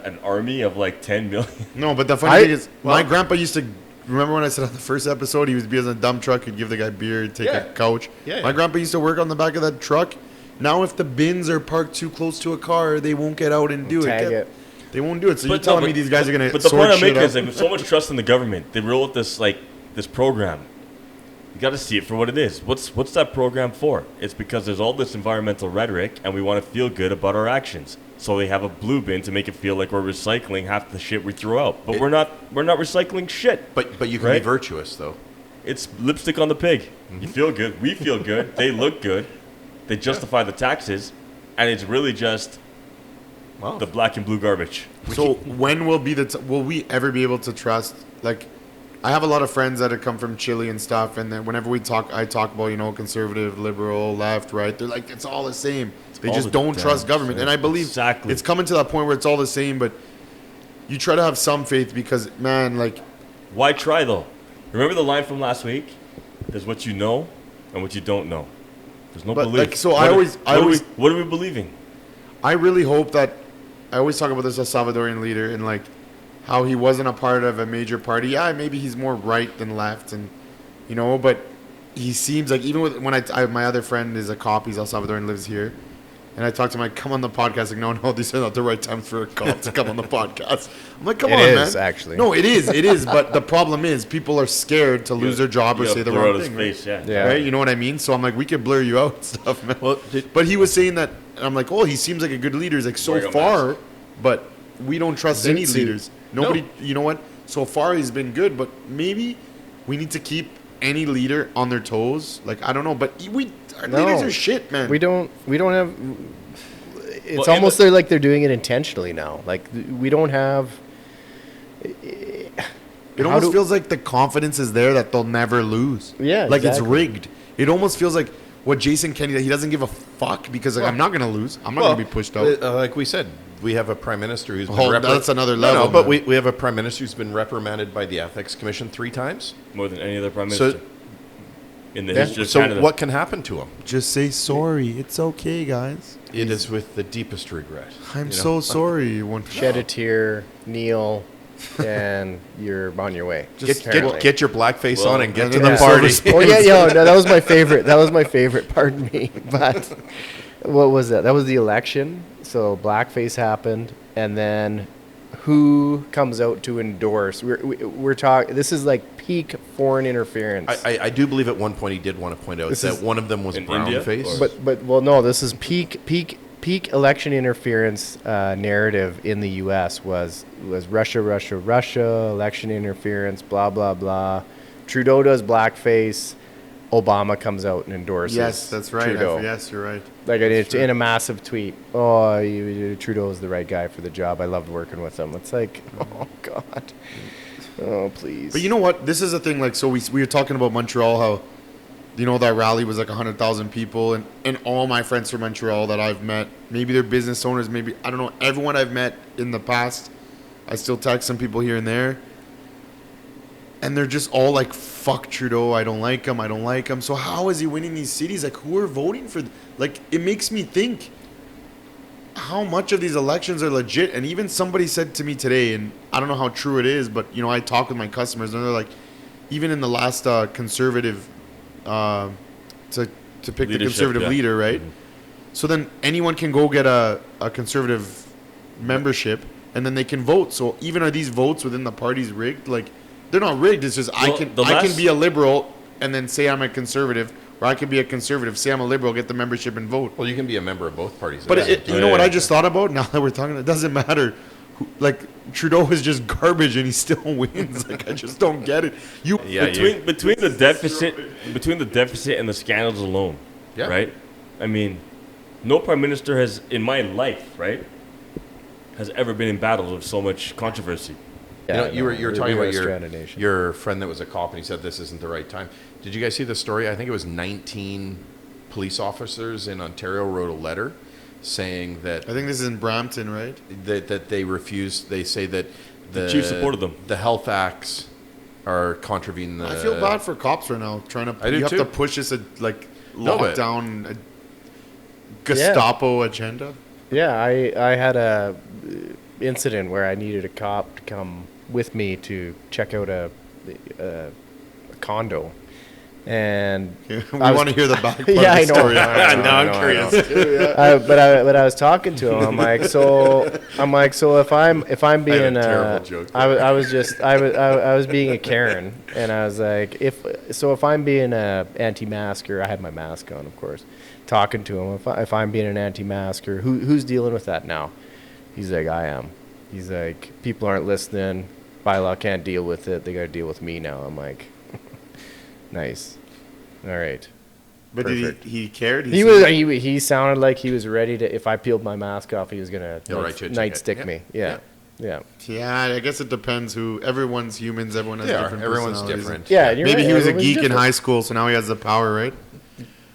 An army of like 10 million. No, but the funny thing is, my grandpa used to. Remember when I said on the first episode, he would be in a dump truck, he'd give the guy beer, he'd take Yeah. a couch. Yeah, My yeah. grandpa used to work on the back of that truck. Now, if the bins are parked too close to a car, they won't get out and do Tag it. it. They won't do it. So you're But telling no, me these guys are gonna But the sort point I'm shit making is out? like, with so much trust in the government, they roll out this program. You got to see it for what it is. What's that program for? It's because there's all this environmental rhetoric, and we want to feel good about our actions. So they have a blue bin to make it feel like we're recycling half the shit we throw out. But we're not recycling shit. But you can Right? be virtuous though. It's lipstick on the pig. You feel good. We feel good. They look good. They justify the taxes, and it's really just Wow. the black and blue garbage. So when will we ever be able to trust? Like, I have a lot of friends that have come from Chile and stuff, and then whenever I talk about conservative, liberal, left, right, they're like it's all the same. They all just the don't damn trust government, same. and I believe Exactly. it's coming to that point where it's all the same. But you try to have some faith because, man, like Why try though? Remember the line from last week? There's what you know and what you don't know. There's no But, belief. like, so I always- what are we believing? I really hope that I always talk about this as Salvadorian leader and like how he wasn't a part of a major party. Yeah, maybe he's more right than left, and but he seems like even with when my other friend is a cop, he's El Salvadorian, lives here, And I talked to him, like, come on the podcast. Like, no, these are not the right times for a cop to come on the podcast. I'm like, come It on, is, man. actually. No, it is. But the problem is people are scared to lose their job or say the wrong thing. Face, right? Yeah. Right? You know what I mean? So I'm like, we could blur you out and stuff, man. Well, But he was saying that, and I'm like, oh, he seems like a good leader. He's like, so Wearing a far, but we don't trust any Zoot suit. leaders. Nobody, you know what? So far, he's been good, but maybe we need to keep any leader on their toes. Like, I don't know, but our leaders are shit, man. We don't have. It's Well, almost like they're doing it intentionally now. Like we don't have. It almost feels like the confidence is there that they'll never lose. Yeah, like it's exactly. rigged. It almost feels like what Jason Kennedy, he doesn't give a fuck because like I'm not gonna lose. I'm not gonna be pushed out. Like we said, we have a prime minister who's been That's another No, level. but man. we have a prime minister who's been reprimanded by the ethics commission 3 times. More than any other prime So- minister in the history of So Canada. what can happen to him? just say sorry. It's okay, guys. It is with the deepest regret. I'm you so know? sorry. shed a tear, kneel, and you're on your way. Get your blackface Well, on and get and to then the there's party. Oh yeah, no, that was my favorite. That was my favorite. Pardon me, but what was that? That was the election. So blackface happened, and then who comes out to endorse? We're talking. This is like peak foreign interference. I do believe at one point he did want to point out This that is- one of them was In brown India, face. or- But well, no, this is peak election interference narrative in the U.S. was Russia, election interference, blah blah blah. Trudeau does blackface. Obama comes out and endorses. Yes, that's right. Trudeau. Yes, you're right. Like in a massive tweet. Oh, Trudeau is the right guy for the job. I loved working with him. It's like, oh God, oh please. But you know what? This is a thing. Like, so we were talking about Montreal, how, you know, that rally was like 100,000 people, and all my friends from Montreal that I've met, maybe they're business owners, maybe, I don't know, everyone I've met in the past, I still text some people here and there, and they're just all like, fuck Trudeau, I don't like him. So how is he winning these cities? Like, who are voting for? Like, it makes me think how much of these elections are legit. And even somebody said to me today, and I don't know how true it is, but, you know, I talk with my customers, and they're like, even in the last conservative, to pick the Leadership, conservative yeah. leader, right? Mhm. So then anyone can go get a conservative membership, and then they can vote. So even are these votes within the parties rigged? Like, they're not rigged. It's just I Well, can the last- be a liberal and then say I'm a conservative, or I can be a conservative, say I'm a liberal, get the membership and vote. Well, you can be a member of both parties. But you know what yeah. I just thought about? Now that we're talking, it doesn't matter. Like, Trudeau is just garbage and he still wins. Like, I just don't get it. between the deficit and the scandals alone, Yeah. right? I mean, no prime minister has in my life, right, has ever been in battles with so much controversy. You were talking we're about a stranded nation. your friend that was a cop, and he said this isn't the right time. Did you guys see the story? I think it was 19 police officers in Ontario wrote a letter saying that I think this is in Brampton, right? that they refuse. They say that The chief supported them. The health acts are contravening the. I feel bad for cops right now trying to. I do you have too. to push this No, but- lockdown Gestapo agenda. Yeah, I had a incident where I needed a cop to come with me to check out a condo, and We I was- want to hear the back part Yeah, I of the know. story. I know, I'm I know. curious. but I was talking to him. I'm like, so if I'm being a terrible joke. I was being a Karen, and I was like, if I'm being a anti-masker, I had my mask on, of course. Talking to him, if I'm being an anti-masker, who's dealing with that now? He's like, I am. He's like, people aren't listening. Bylaw can't deal with it. They got to deal with me now. I'm like, nice. All right. But Perfect. he cared. He sounded like he was ready to. If I peeled my mask off, he was gonna He'll write you a ticket. nightstick me. Yeah. Yeah, I guess it depends who. Everyone's humans. Everyone has They are. different Everyone's personalities. different. Yeah. You're Maybe right, he was a everyone's geek in different. high school, so now he has the power, right?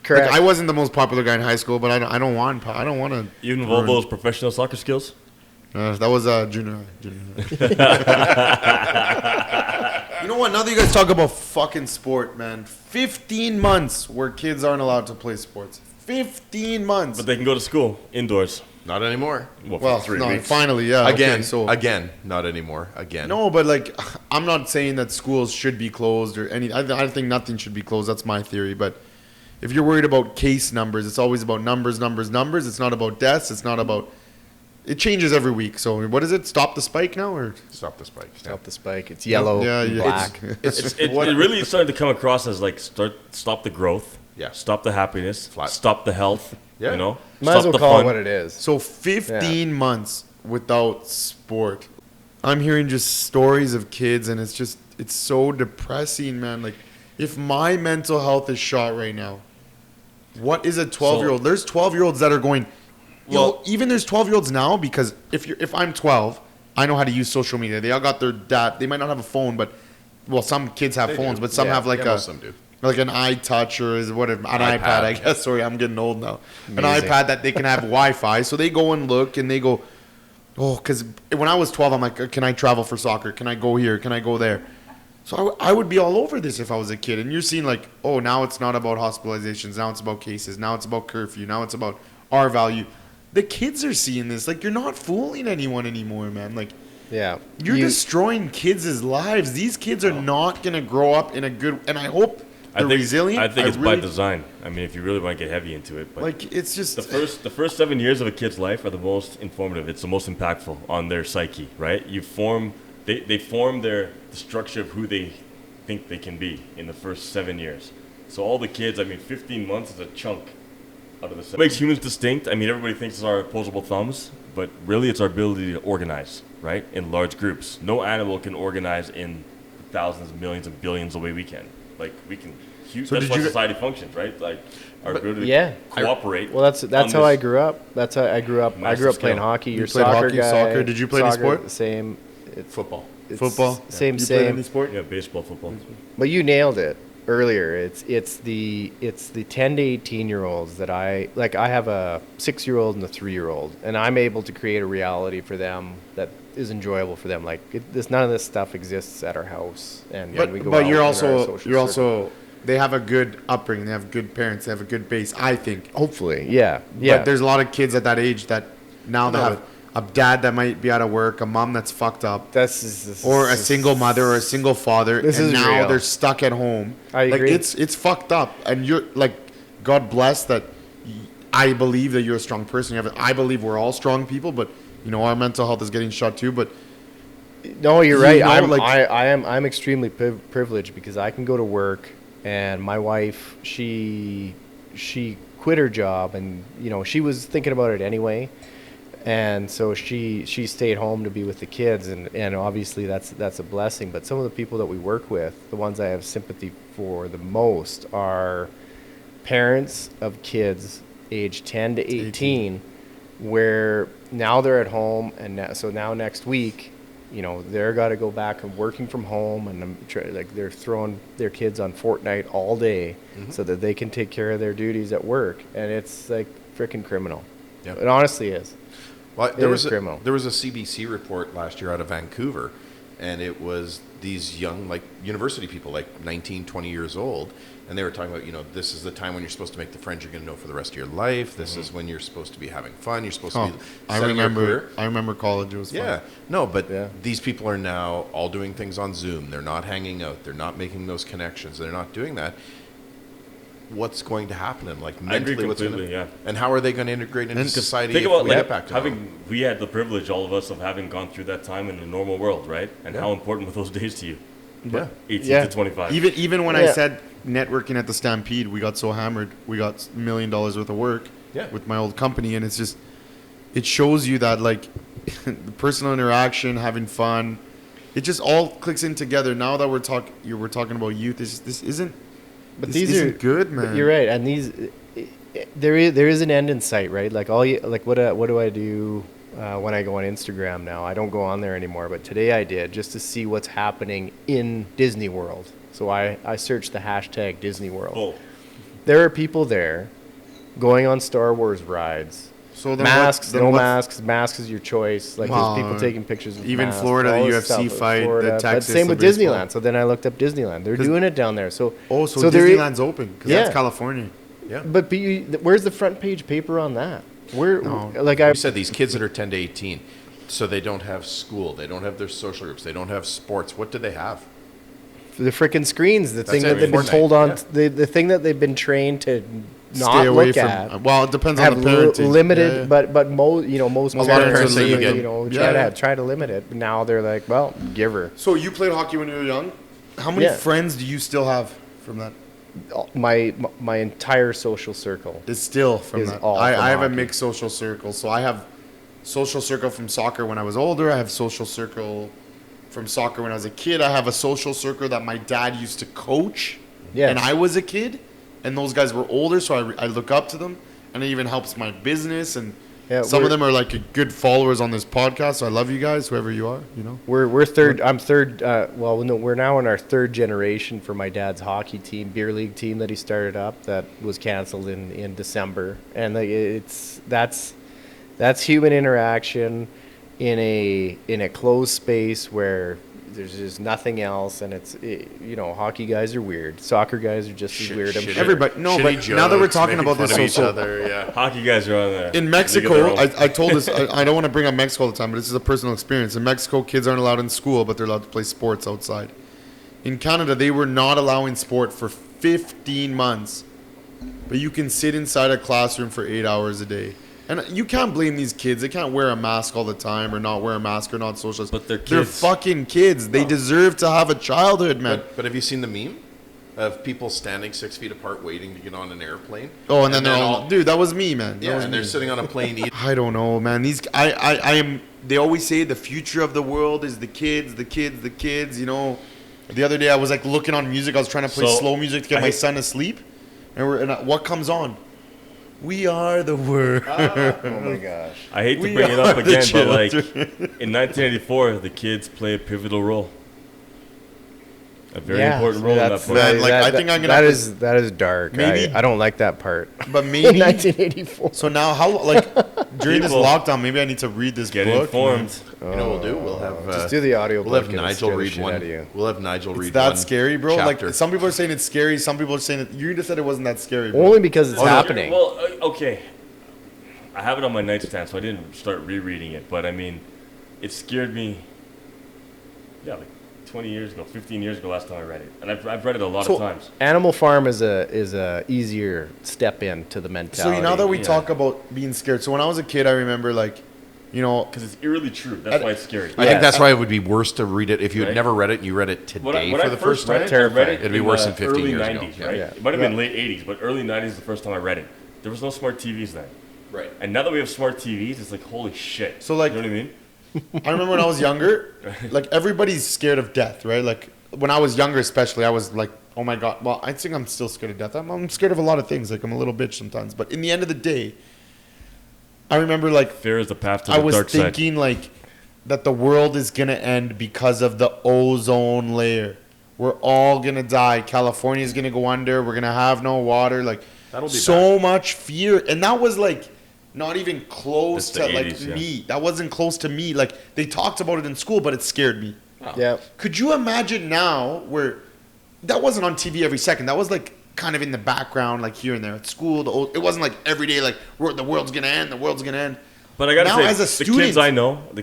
Correct. Like, I wasn't the most popular guy in high school, but I don't want to. Even Volvo's professional soccer skills. That was junior high. You know what? Now that you guys talk about fucking sport, man, 15 months where kids aren't allowed to play sports. 15 months. But they can go to school indoors. Not anymore. Well, for 3 no, weeks. finally, yeah. Again, okay, so again, not anymore. Again. no, but like, I'm not saying that schools should be closed or any. I think nothing should be closed. That's my theory. But if you're worried about case numbers, it's always about numbers. It's not about deaths. It's not about. It changes every week. So what is it? Stop the spike now, or Stop the spike. Stop the spike. It's yellow, and black. It really is starting to come across as like stop the growth. Yeah. Stop the happiness. Flat. Stop the health. Yeah. You know. Might Stop as well the call fun. it what it is. So 15 months without sport. I'm hearing just stories of kids, and it's so depressing, man. Like, if my mental health is shot right now, what is a 12-year-old? There's 12-year-olds that are going. Well, even there's 12-year-olds now, because if I'm 12, I know how to use social media. They all got their dad. They might not have a phone, but some kids have phones, but some have like most of them do. like an iTouch or is whatever, an iPad, I guess. Sorry, I'm getting old now. Amazing. An iPad that they can have Wi-Fi. So they go and look and they go, oh, because when I was 12, I'm like, can I travel for soccer? Can I go here? Can I go there? So I would be all over this if I was a kid. And you're seeing like, oh, now it's not about hospitalizations. Now it's about cases. Now it's about curfew. Now it's about R value. The kids are seeing this. Like, you're not fooling anyone anymore, man. Like, Yeah. you're destroying kids' lives. These kids are not going to grow up in a good... And I hope they're resilient. I think it's by design. I mean, if you really want to get heavy into it. But like, it's just... the first 7 years of a kid's life are the most informative. It's the most impactful on their psyche, right? They form the structure of who they think they can be in the first 7 years. So all the kids, 15 months is a chunk out of the... What makes humans distinct? I mean, everybody thinks it's our opposable thumbs, but really it's our ability to organize, right? In large groups. No animal can organize in thousands, millions, and billions the way we can. Like, we can... that's why society functions, right? Like, our ability to cooperate. Well, that's how I grew up. That's how I grew up. I grew up playing hockey. You played hockey, soccer. Did you play any sport? Same. Football. Football? Same. You played any sport? Yeah, baseball, football. But you nailed it earlier. It's the 10 to 18-year-olds that I have a 6-year-old and a 3-year-old, and I'm able to create a reality for them that is enjoyable for them. Like, none of this stuff exists at our house, and we go. But out you're in our also social circle. they have a good upbringing. They have good parents. They have a good base, I think. Hopefully, yeah. But there's a lot of kids at that age that now they have a dad that might be out of work, a mom that's fucked up, or a single mother or a single father, and now real. They're stuck at home. I agree. It's fucked up, and you're like, God bless that. I believe that you're a strong person. I believe we're all strong people, but our mental health is getting shot too. But no, you're right. I'm extremely privileged because I can go to work, and my wife, she quit her job, and she was thinking about it anyway. And so she stayed home to be with the kids, and obviously that's a blessing. But some of the people that we work with, the ones I have sympathy for the most, are parents of kids aged 10 to 18, where now they're at home, and so now next week, they're got to go back and working from home, and they're throwing their kids on Fortnite all day so that they can take care of their duties at work, and it's like freaking criminal. Yep. It honestly is. Well, there was a CBC report last year out of Vancouver, and it was these young, university people, 19, 20 years old, and they were talking about, this is the time when you're supposed to make the friends you're going to know for the rest of your life. This is when you're supposed to be having fun. You're supposed to be setting your career. I remember college. It was fun. Yeah. No, but these people are now all doing things on Zoom. They're not hanging out. They're not making those connections. They're not doing that. What's going to happen and mentally what's going to and how are they going to integrate into society? Think about we had the privilege, all of us, of having gone through that time in the normal world, right? And how important were those days to you? 18 to 25. Even when I said networking at the Stampede, we got so hammered. We got $1 million worth of work with my old company, and it's just, it shows you that the personal interaction, having fun, it just all clicks in together. Now that we're talking about youth, this isn't. But this isn't good, man. You're right, and there is an end in sight, right? What do I do when I go on Instagram now? I don't go on there anymore, but today I did, just to see what's happening in Disney World. So I searched the hashtag Disney World. Oh. There are people there going on Star Wars rides. So masks, no masks. Masks is your choice. There's people taking pictures of even masks, Florida, the UFC fight, the Texas. But same with Disneyland. So then I looked up Disneyland. They're doing it down there. So Disneyland's open because that's California. Yeah. But where's the front page paper on that? You said these kids that are 10 to 18, so they don't have school, they don't have their social groups, they don't have sports. What do they have? the freaking screens, the thing it, that they've been Fortnite, told on, yeah. the thing that they've been trained to not Stay away look from. at. Well, it depends on Have the parenting. limited, Yeah. but most lot most of parents parents say you you can- know Yeah. try to limit it. But now they're like, well, give her. So you played hockey when you were young. How many Yeah. friends do you still have from that? My entire social circle. Is still from Is that. all I from have a hockey. mixed social circle. So I have social circle from soccer when I was older. I have social circle from soccer when I was a kid. I have a social circle that my dad used to coach, Yes. and I was a kid, and those guys were older, so I look up to them, and it even helps my business. And Yeah, some we're- of them are like good followers on this podcast. So I love you guys, whoever you are. You know. We're third. I'm third. Well, no, we're now in our third generation for my dad's hockey team, beer league team that he started up that was canceled in December, and like, that's human interaction in a closed space where there's just nothing else, and hockey guys are weird, soccer guys are just as weird. I'm Shitty- sure. Everybody- no, shitty but now that we're jokes, talking making about this fun of each social- other, yeah. Hockey guys are on there. In They Mexico, get their own- I told this. I don't want to bring up Mexico all the time, but this is a personal experience. In Mexico, kids aren't allowed in school, but they're allowed to play sports outside. In Canada, they were not allowing sport for 15 months, but you can sit inside a classroom for 8 hours a day. And you can't blame these kids. They can't wear a mask all the time or not wear a mask or not socialize. But they're They're kids. fucking kids. They deserve to have a childhood, man. But have you seen the meme of people standing 6 feet apart waiting to get on an airplane? Oh, and then they're all, dude, that was me, man. That Yeah, was and me. they're sitting on a plane eating. I don't know, man. I am. They always say the future of the world is the kids, the kids, the kids. You know, the other day I was like looking on music. I was trying to play So, slow music to get I my hate- son to sleep, and what comes on? We are the world. Oh my gosh. I hate to We bring it up are the again, but like children. in 1984, the kids play a pivotal role, a very Yeah, important role in that that's- book. Man, like, I think I'm gonna that have to- is that is dark. Maybe- I don't like that part. But In maybe. 1984. So now, how like during this People- lockdown, maybe I need to read this Get book. informed. You know what we'll do? We'll have Just do the audio. we'll have book and Nigel scare the read shit one. out of you. We'll have Nigel It's read that one scary, bro. chapter. Like some people are saying it's scary. Some people are saying that you just said it wasn't that scary. Bro. Only because it's Oh, no, happening. Well, okay. I have it on my nightstand, so I didn't start rereading it. But I mean, it scared me. Yeah, like 20 years ago, 15 years ago, last time I read it, and I've read it a lot So- of times. Animal Farm is a easier step into the mentality. So now that we Yeah. talk about being scared, so when I was a kid, I remember like, you know, Because it's eerily true. That's why it's scary. I think that's why it would be worse to read it if you had Right. never read it and you read it today When for I the first read time. it, I read it It'd be in worse the than 15 early years 90s, ago. right? Yeah. It might have been Yeah. late 80s, but early 90s the first time I read it. There was no smart TVs then. Right. And now that we have smart TVs, it's like, holy shit. So, like- you know what I mean? I remember when I was younger, like everybody's scared of death, right? Like when I was younger, especially, I was like, oh my god. Well, I think I'm still scared of death. I'm scared of a lot of things. Like I'm a little bitch sometimes. But in the end of the day, I remember like Fear is the path to I the was dark side. thinking like that the world is gonna end because of the ozone layer. We're all gonna die. California's gonna go under. We're gonna have no water. Like That'll be so much fear, and that was like not even close That's to the like 80s, yeah. me. That wasn't close to me. Like they talked about it in school, but it scared me. Yeah. Could you imagine now where that wasn't on TV every second? That was like kind of in the background, like here and there at school. It wasn't like every day, like the world's gonna end. The world's gonna end. But I gotta Now, say, as a the student- kids I know and the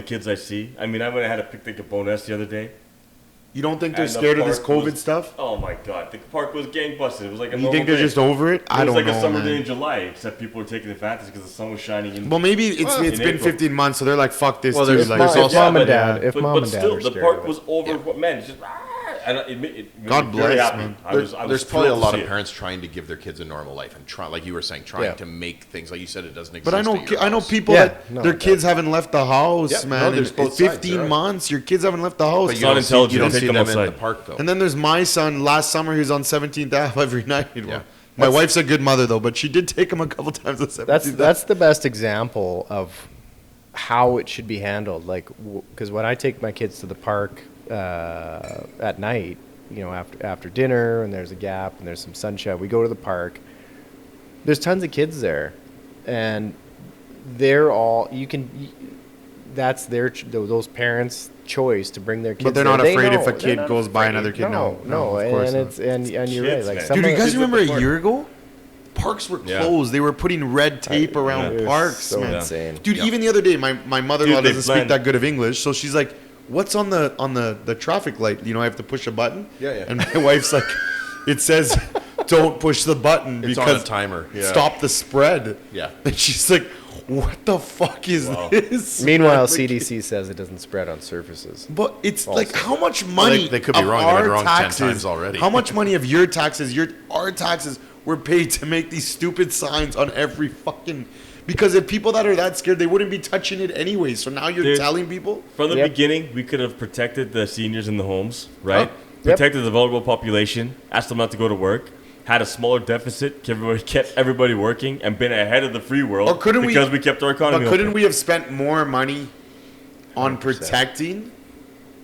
kids I see. I mean, I went and had a picnic at Boness the other day. You don't think they're And the scared of this park COVID was- stuff? Oh my god, the park was gangbusted. It was like a You normal think they're day. just over it? I It was don't like know, a summer man. day in July, except people were taking advantage because the sun was shining in. Well, maybe it's Well, been in April. 15 months, so they're like, fuck this, Well, dude. there's Like, mom- If mom and but- dad, if but, mom but and dad still, are the scared park of it. was over. Man, it's just and it made me God very bless, happy. man. I was There's probably a thrilled to lot see of it. parents trying to give their kids a normal life and try, like you were saying, trying Yeah. to make things like you said it doesn't exist. but I know, at your I know house. people Yeah, that no, their it kids haven't left the house, Yeah, no, man. there's in both sides, 15 you're right. months, your kids haven't left the house. But you not don't see, intelligent you to don't take see them them in outside. the park though. And then there's my son. Last summer, he was on 17th Ave every night. Yeah. My wife's a good mother, though, but she did take him a couple times on 17th That's the best example of how it should be handled. Like, because when I take my kids to the park at night, you know, after dinner, and there's a gap and there's some sunshine, we go to the park. There's tons of kids there, and they're all that's those parents' choice to bring their kids. But they're there. not They afraid know. if a They're kid not goes by afraid. another kid. No, No, of course and not. it's and you're right. Kids, Like man. some Dude, you of- guys Kids remember at a the park. year ago? Parks were Yeah. closed. They were putting red tape around It was parks, so man. insane. Dude, even the other day, my mother-in-law Dude, they doesn't speak planned- that good of English, so she's like, what's on the traffic light? You know, I have to push a button. Yeah. And my wife's like, it says, don't push the button It's because on a timer. Yeah. stop the spread. Yeah. And she's like, what the fuck is this? Meanwhile, Like, CDC says it doesn't spread on surfaces. But it's Also. like, how much money? they could be of wrong. They've been our wrong 10 taxes, times already. How much money of your taxes, our taxes, were paid to make these stupid signs on every fucking? Because if people that are that scared, they wouldn't be touching it anyway. So now you're Dude, telling people. From the Yep. beginning, we could have protected the seniors in the homes, right? Oh, yep. Protected the vulnerable population, asked them not to go to work, had a smaller deficit, kept everybody working, and been ahead of the free world Or couldn't because we kept our economy But couldn't open. we have spent more money on 100%. protecting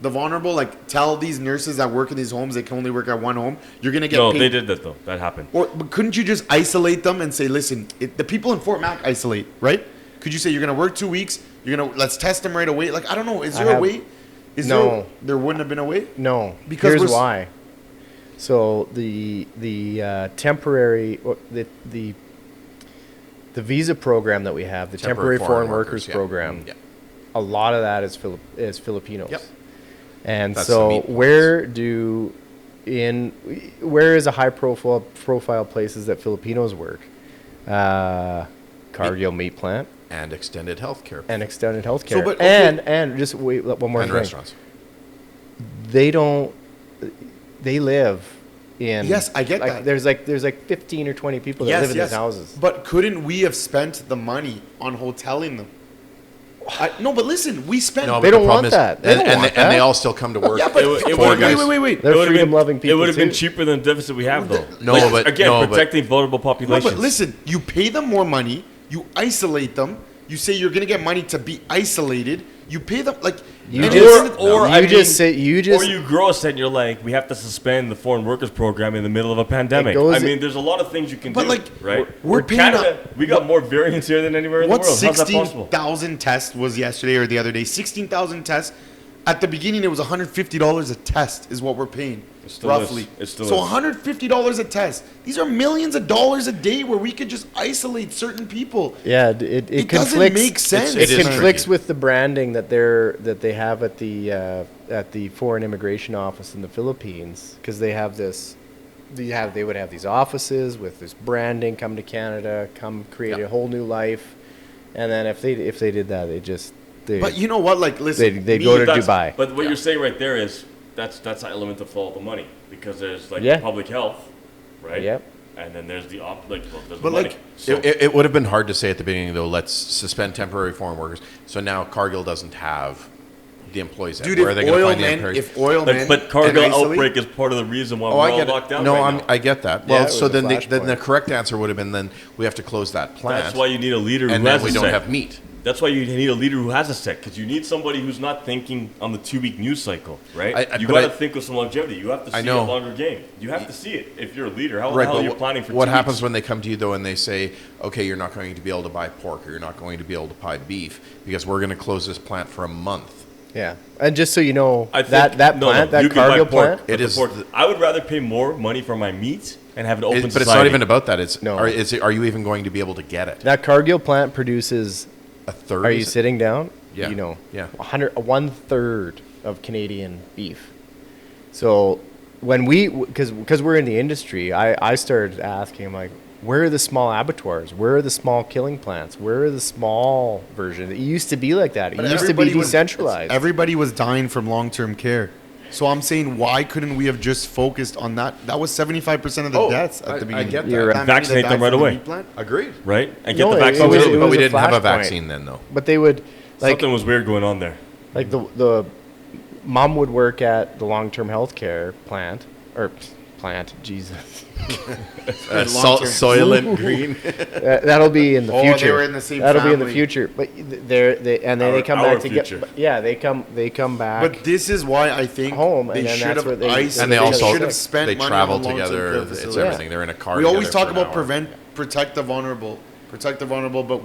the vulnerable? Like, tell these nurses that work in these homes they can only work at one home. You're gonna get No, paid. they did that though. That happened. But couldn't you just isolate them and say, listen, the people in Fort Mac isolate, right? Could you say you're gonna work 2 weeks? Let's test them right away. Like, I don't know. Is there a way? No. There wouldn't have been a way. No, Because here's we're why. So the temporary the visa program that we have, the temporary foreign workers yeah. program, Yeah. a lot of that is Filipinos. Yep. And That's the so meat where is a high profile places that Filipinos work? Cargill meat plant And extended healthcare. and extended healthcare. So, but, okay. And just wait one more and thing. restaurants. They live in. Yes, I get that. There's like 15 or 20 people that live in these houses. But couldn't we have spent the money on hoteling them? No, but listen, we spent. No, They but don't the problem want is- that. They don't want and they that. all still come to work. Yeah, but It Four would've guys. wait. They're It would've freedom-loving It people would have been too. cheaper than the deficit we have though. No, Like, but- again, no, but- protecting vulnerable No, populations. but listen, you pay them more money, you isolate them, you say you're gonna get money to be isolated, you pay them like You and just- it's- Or you grow a set and you're like, we have to suspend the foreign workers program in the middle of a pandemic. goes- I mean, there's a lot of things you can But, do, like, right? we're paying Canada, we got more variants here than anywhere in the what world. How's that possible? 16,000 tests was yesterday or the other day? 16,000 tests. At the beginning, it was $150 a test, is what we're paying, It still roughly. is. It still so is. $150 a test. These are millions of dollars a day where we could just isolate certain people. Yeah, it It conflicts. doesn't make sense. It is conflicts tricky. with the branding that they have at the foreign immigration office in the Philippines, because they have this. They would have these offices with this branding. Come to Canada, come create a whole new life, and then if they did that, But you know what? Like, listen, They me- go to That's- Dubai. But what you're saying right there is that's an element to follow the money because there's like Yeah. public health, right? Yep. And then there's the there's But, the money. like, So, It would have been hard to say at the beginning, though, let's suspend temporary foreign workers. So now Cargill doesn't have the employees. dude, Where are they if going to oil find the men, employees? if oil men, but Cargill can isolate- outbreak is part of the reason why Oh, we're I all get locked it. down No, right now. I get that. Yeah, Well, it so was a then flashpoint. the correct answer would have been then we have to close that plant. That's why you need a leader who and has then we a don't set. have meat. That's why you need a leader who has a set because you need somebody who's not thinking on the 2-week news cycle, right? You but got to I- think with some longevity. You have to I see know. a longer game. You have to see it if you're a leader. How the Right, hell but are you planning for what 2 happens weeks? when they come to you though and they say, okay, you're not going to be able to buy pork or you're not going to be able to buy beef because we're going to close this plant for a month? Yeah, and just so you know, I think- that no, no, plant, that you can buy Cargill pork, plant, but It the is pork- the- I would rather pay more money for my meat and have an open But society. it's not even about that. It's No. are you even going to be able to get it? that Cargill plant produces. A third? Are you is it? sitting down? Yeah. You know, Yeah. 1/3 of Canadian beef. So when because we're in the industry, I started asking, I'm like, where are the small abattoirs? Where are the small killing plants? Where are the small versions? It used to be like that. It But used to be everybody was- decentralized. Everybody was dying from long-term care. So I'm saying, why couldn't we have just focused on that? That was 75% of the Oh, deaths at I the beginning. get that. You're right. How many Vaccinate that them died right from the away. meat plant? Agreed. right? And get No, the it vaccine. was- too. it But we a didn't have a flashpoint. vaccine then, though. But they would like Something was weird going on there. like the mom would work at the long-term health care plant. Jesus. long-term- Soylent Green. That'll be in the Oh, future. they were in the same That'll be in the family. future. But they come Our back to future. get. Yeah, they come back. But this is why I think Home, and they then should that's have where they- isolated. And they They also should have spent they money travel on the long-term together. care It's facility. everything. They're in a car. We always together talk for an about hour. protect the vulnerable, but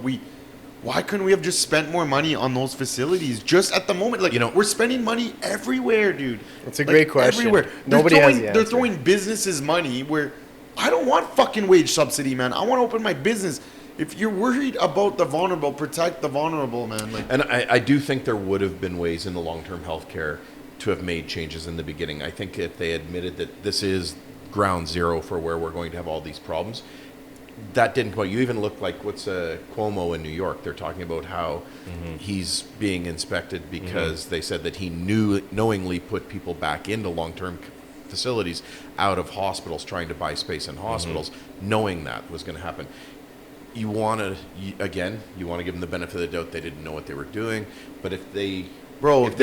why couldn't we have just spent more money on those facilities just at the moment? Like, You know- we're spending money everywhere, dude. It's a great question. Everywhere. Nobody has the They're answer. throwing businesses money where I don't want fucking wage subsidy, man. I want to open my business. if you're worried about the vulnerable, protect the vulnerable, man. Like, And I do think there would have been ways in the long-term healthcare to have made changes in the beginning. I think if they admitted that this is ground zero for where we're going to have all these problems, that didn't come out. You even look like what's Cuomo in New York. They're talking about how he's being inspected because they said that he knowingly put people back into long-term facilities out of hospitals, trying to buy space in hospitals, knowing that was going to happen. You want to give them the benefit of the doubt. They didn't know what they were doing, but if they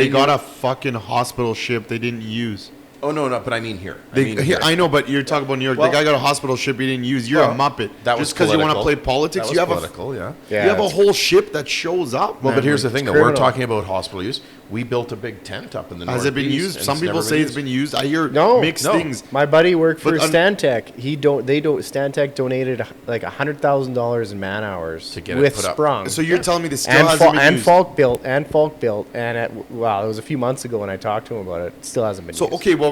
got a fucking hospital ship they didn't use. Oh no, but I mean here. I know, but you're talking about New York. Well, the guy got a hospital ship he didn't use. You're a muppet. That was just because you want to play political. politics. That was You have political, you have a whole ship that shows up. Well, man. but here's the Like, thing, though. We're talking about hospital use. We built a big tent up in the has it been Northeast, used? and Some people say it's been used. I hear mixed things. My buddy worked for But Stantec. Stantec donated like $100,000 in man hours To get it with put up. Sprung. So you're telling me this still hasn't been used? Falk built, and it was a few months ago when I talked to him about it. It still hasn't been So used. okay, well,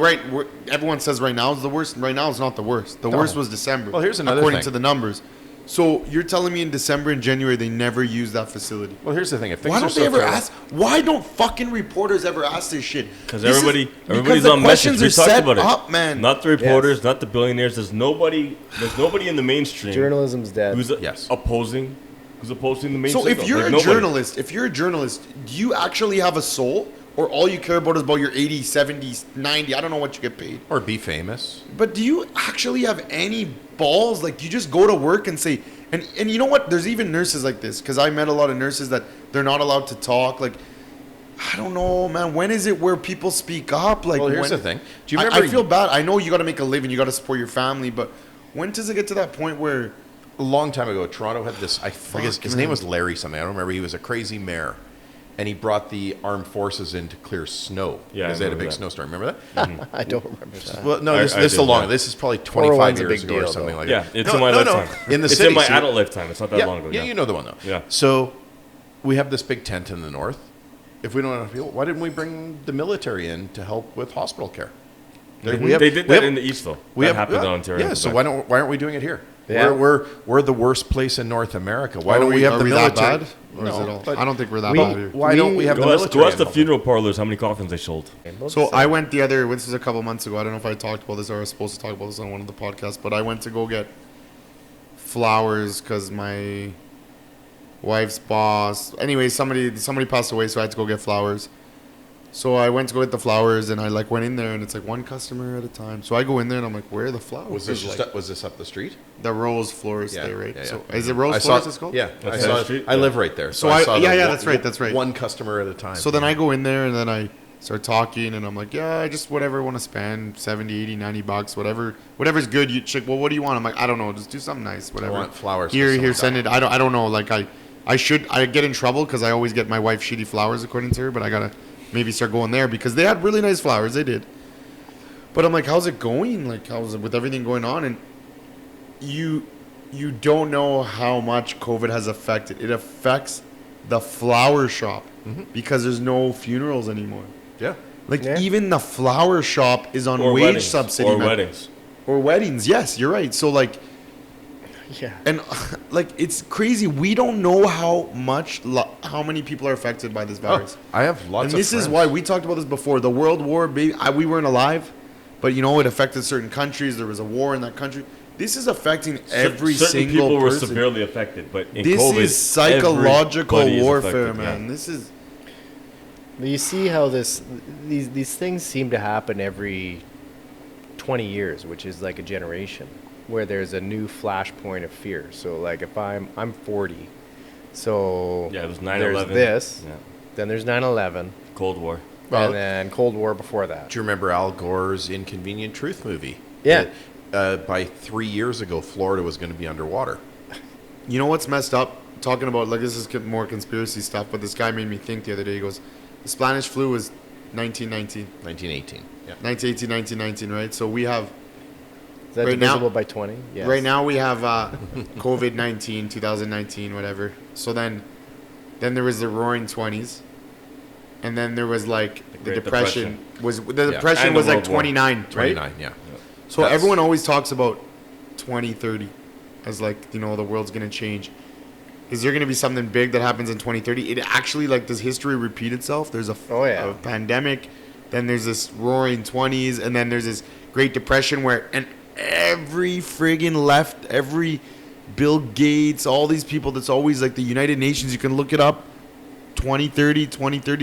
everyone says right now is the worst. Right now is not the worst. The worst was December. Well, here's another according thing. to the numbers. So you're telling me in December and January they never used that facility? Well, here's the thing. If things Why are don't so they ever fair- ask? Why don't fucking reporters ever ask this shit? Because This is- everybody's the on message. questions We are talked set about it. up, man. Not the reporters, not the billionaires. There's nobody in the mainstream Journalism's dead. who's opposing the mainstream. So if you're a journalist, do you actually have a soul? Or all you care about is about your 80, 70, 90, I don't know what you get paid. Or be famous. But do you actually have any balls? Like, you just go to work and say, and you know what? There's even nurses like this, because I met a lot of nurses that they're not allowed to talk. Like, I don't know, man. When is it where people speak up? Like, Well, here's the thing. Do you remember? I feel bad. I know you got to make a living, you got to support your family, but when does it get to that point where? A long time ago, Toronto had this. I forget his name was Larry something. I don't remember. He was a crazy mayor, and he brought the armed forces in to clear snow. Yeah, I because they had a remember big that. snowstorm. Remember that? I don't remember that. Well, no, I this is did, a long. yeah. This is probably 401's 25 a years big ago or deal, something though. like Yeah, that. it's in my lifetime. In the it's city, in my so- adult lifetime. It's not that long ago. Yeah, you know the one though. Yeah. So we have this big tent in the north. If we don't have people, why didn't we bring the military in to help with hospital care? They did that in the east, though. That happened in Ontario. Yeah, so why aren't we doing it here? Yeah. We're the worst place in North America. Why don't we have are the we military? that bad? Or is No, it all? but I don't think we're that we- bad here. Why don't we have the Go military? ask the involved? funeral parlors how many coffins they sold. So I went this was a couple months ago. I don't know if I talked about this or I was supposed to talk about this on one of the podcasts, but I went to go get flowers because my wife's boss. Anyway, somebody passed away, so I had to go get flowers. So I went to go get the flowers, and I went in there, and it's one customer at a time. So I go in there, and I'm like, "Where are the flowers?" Was this There's, was this up the street? the Rose Florist there, right? yeah. So is it Rose I Florist? saw It's called? Yeah, That's I on saw the street? I live right there. So I saw yeah, the that's right. One customer at a time. So then I go in there, and then I start talking, and I'm like, "Yeah, I just whatever I want to spend, 70, 80, 90 bucks, whatever's good." She's like, "Well, what do you want?" I'm like, "I don't know, just do something nice, whatever." want flowers. Here, send it. I don't know. Like I get in trouble because I always get my wife shitty flowers according to her, but I gotta maybe start going there because they had really nice flowers. They did. But I'm like, how's it going? Like, how's it with everything going on? And you don't know how much COVID has affected. It affects the flower shop because there's no funerals anymore. Yeah. Even the flower shop is on Or wage weddings. subsidy. Or man. weddings. Or weddings. Yes, you're right. So Yeah. and it's crazy. We don't know how many people are affected by this virus. I have lots And of this is friends. why we talked about this before. The World War, we weren't alive, but it affected certain countries. There was a war in that country. This is affecting every Certain single people were person. severely affected, but in This COVID, is psychological everybody is warfare, affected, man. yeah. This is But you see how these things seem to happen every 20 years, which is like a generation, where there's a new flashpoint of fear. So if I'm 40, so Yeah, it was there's 9/11. this, Yeah. then there's 9/11, Cold War. and then Cold War before that. Do you remember Al Gore's Inconvenient Truth movie? Yeah. By 3 years ago, Florida was going to be underwater. You know what's messed up? Talking about this is more conspiracy stuff, but this guy made me think the other day. He goes, the Spanish flu was 1919, 1918. Yeah. 1918, 1919, right? So we have Is that Right now- divisible by 20? Yes. right now we have COVID-19, 2019, whatever. So then there was the Roaring 20s, and then there was the Great Depression. The Yeah. Depression And was the World War. 29, right? 29, yeah. So That's- everyone always talks about 2030 as the world's gonna change. is there going to be something big that happens in 2030? It actually, like, does history repeat itself? There's a pandemic, then there's this roaring 20s, and then there's this Great Depression where, and every friggin' left, every Bill Gates, all these people, that's always like the United Nations, you can look it up, 2030,